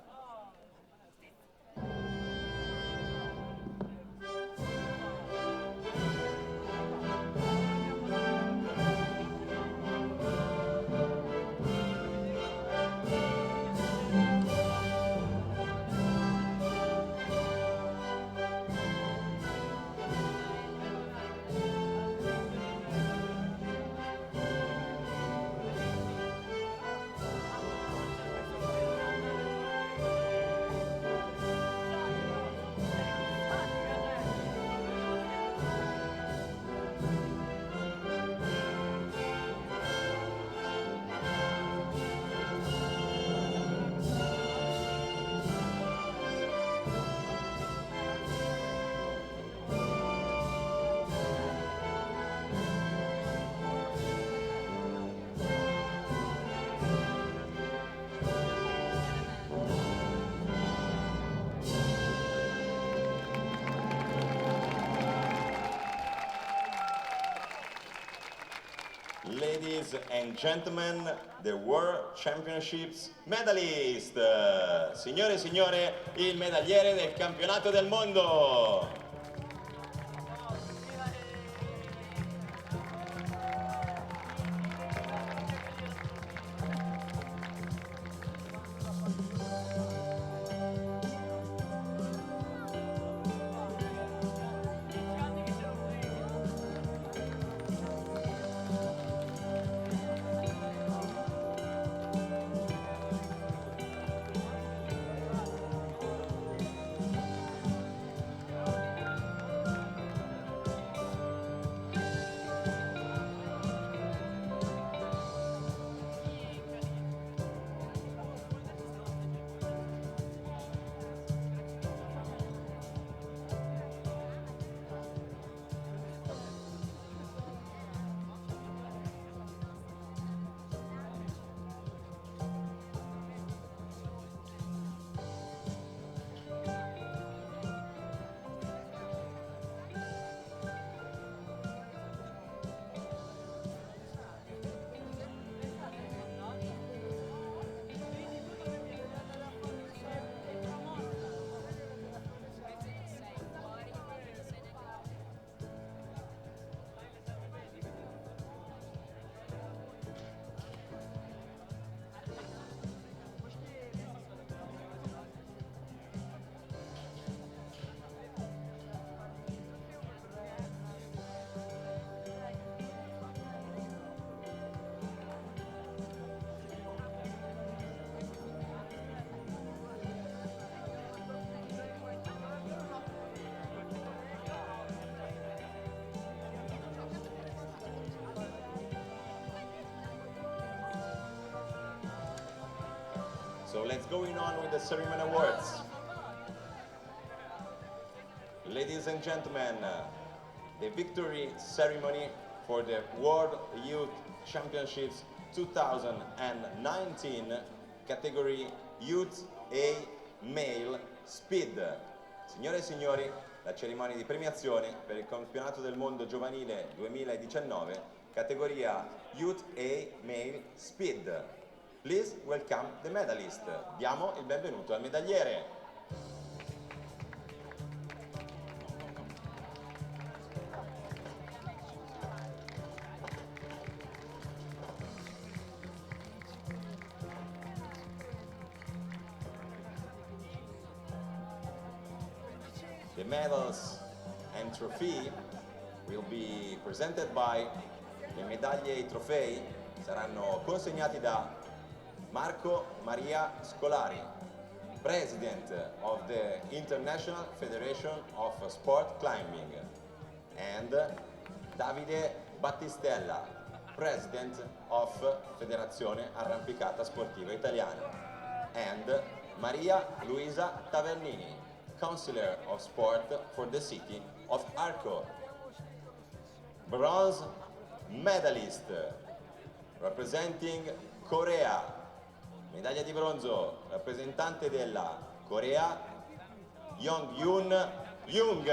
C: Ladies and gentlemen, the World Championships medalist. Signore e signore, il medagliere del campionato del mondo. So let's go on with the ceremony awards. Ladies and gentlemen, the victory ceremony for the World Youth Championships 2019, category Youth A Male Speed. Signore e signori, la cerimonia di premiazione per il campionato del mondo giovanile 2019, categoria Youth A Male Speed. Please welcome the medalist. Diamo il benvenuto al medagliere. The medals and trophy will be presented by le medaglie e i trofei saranno consegnati da Marco Maria Scolari, President of the International Federation of Sport Climbing, and Davide Battistella, President of Federazione Arrampicata Sportiva Italiana, and Maria Luisa Tavernini, Counselor of Sport for the city of Arco. Bronze medalist representing Corea, medaglia di bronzo rappresentante della Corea, Joon-Young.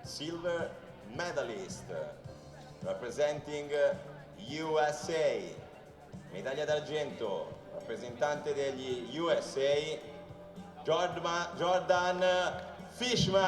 C: Silver medalist representing USA, medaglia d'argento rappresentante degli USA, Jordan Fishman.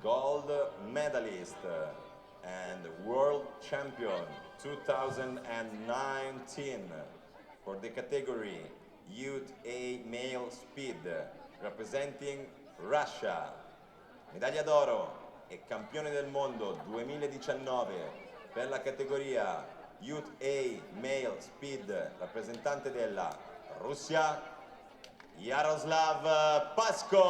C: Gold medalist and world champion 2019 for the category Youth A Male Speed representing Russia. Medaglia d'oro e campione del mondo 2019 per la categoria Youth A Male Speed rappresentante della Russia, Yaroslav Pasko.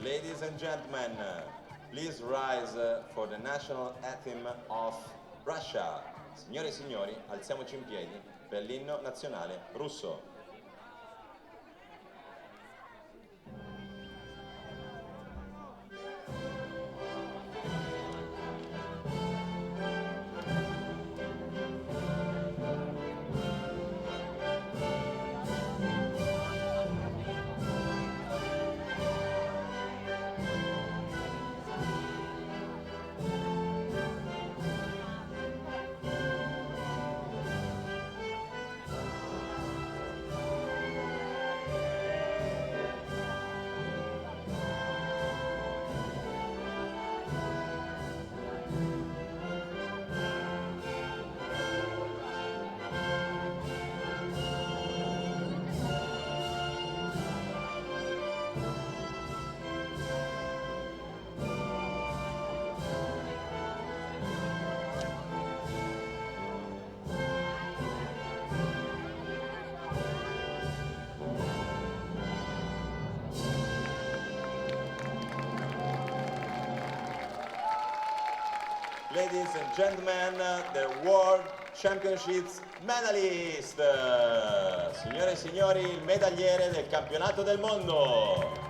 C: Ladies and gentlemen, please rise for the national anthem of Russia. Signore e signori, alziamoci in piedi per l'inno nazionale russo.
G: Ladies and gentlemen, the World Championships medalist! Signore e signori, il medagliere del campionato del mondo!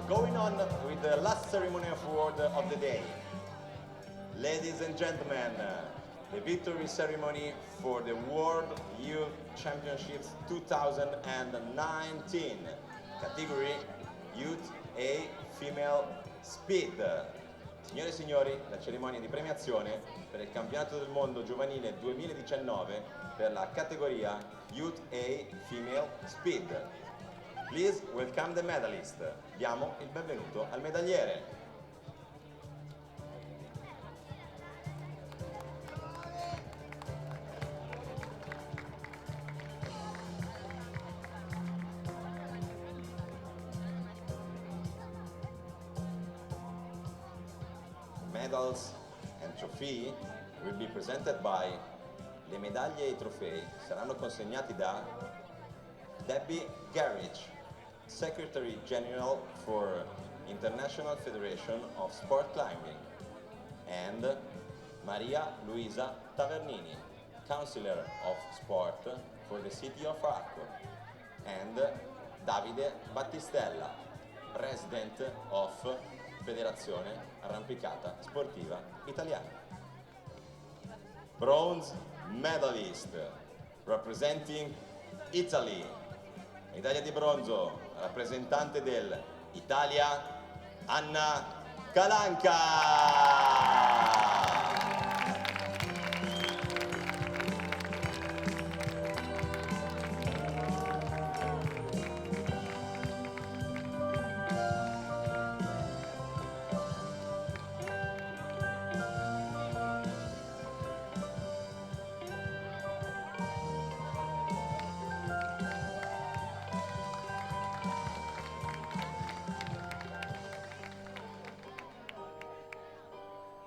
G: Going on with the last ceremony of award of the day. Ladies and gentlemen, the victory ceremony for the World Youth Championships 2019, category Youth A Female Speed. Signore e signori, la cerimonia di premiazione per il campionato del mondo giovanile 2019 per la categoria Youth A Female Speed. Please welcome the medalist. Diamo il benvenuto al medagliere. Medals and trophy will be presented by. Le medaglie e i trofei saranno consegnati da Debbie Garrich, Secretary General for International Federation of Sport Climbing, and Maria Luisa Tavernini, Counselor of Sport for the City of Arco, and Davide Battistella, President of Federazione Arrampicata Sportiva Italiana. Bronze medalist representing Italy. Medaglia di bronzo, rappresentante dell'Italia, Anna Calanca.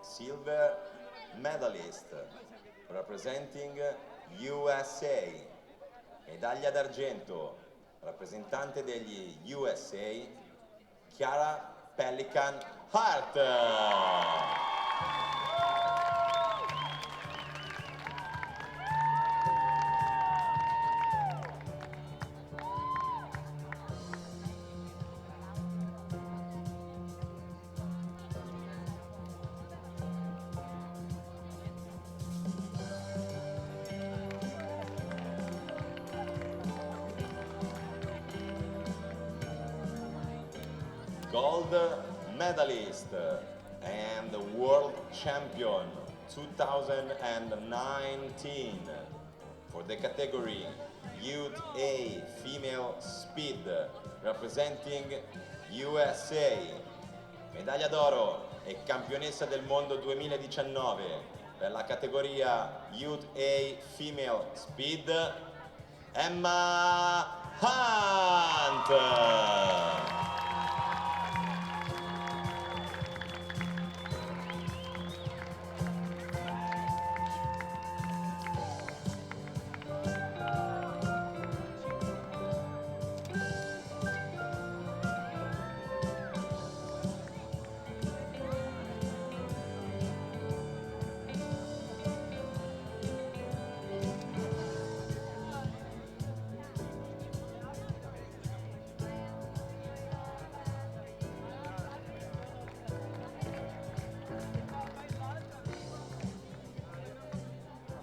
G: Silver medalist representing USA, medaglia d'argento, rappresentante degli USA, Chiara Pelican Hart. Gold medalist and world champion 2019 for the category Youth A Female Speed representing USA. Medaglia d'oro e campionessa del mondo 2019 per la categoria Youth A Female Speed, Emma Hunt.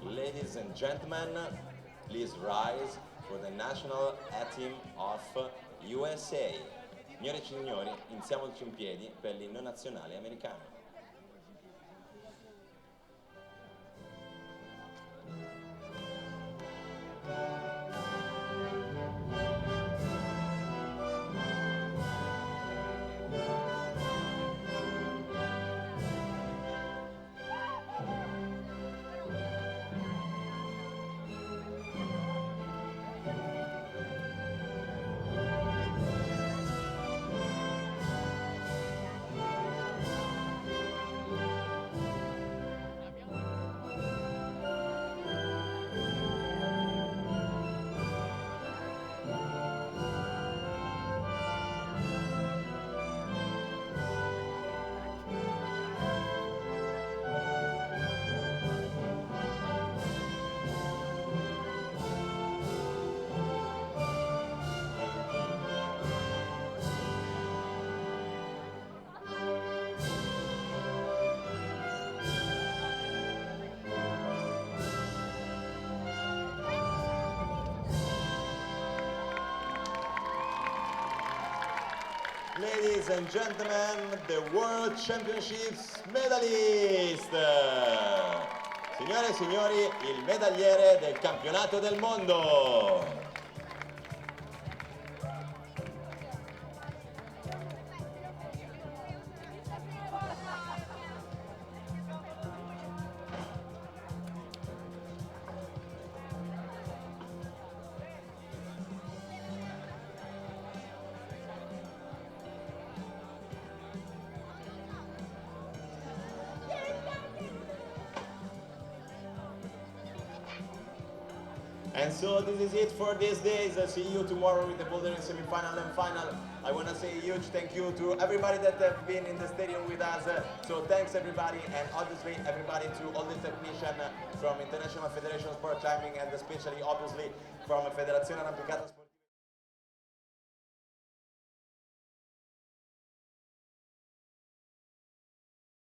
G: Ladies and gentlemen, please rise for the national anthem of USA. Signore e signori, alziamoci in piedi per l'inno nazionale americano. Ladies and gentlemen, the World Championships medalist! Signore e signori, il medagliere del campionato del mondo! And so this is it for these days. I'll see you tomorrow with the bouldering semi-final and final. I want to say a huge thank you to everybody that have been in the stadium with us. So thanks everybody, and obviously everybody to all the technicians from International Federation of Sport Climbing, and especially obviously from Federazione Arrampicata Sport.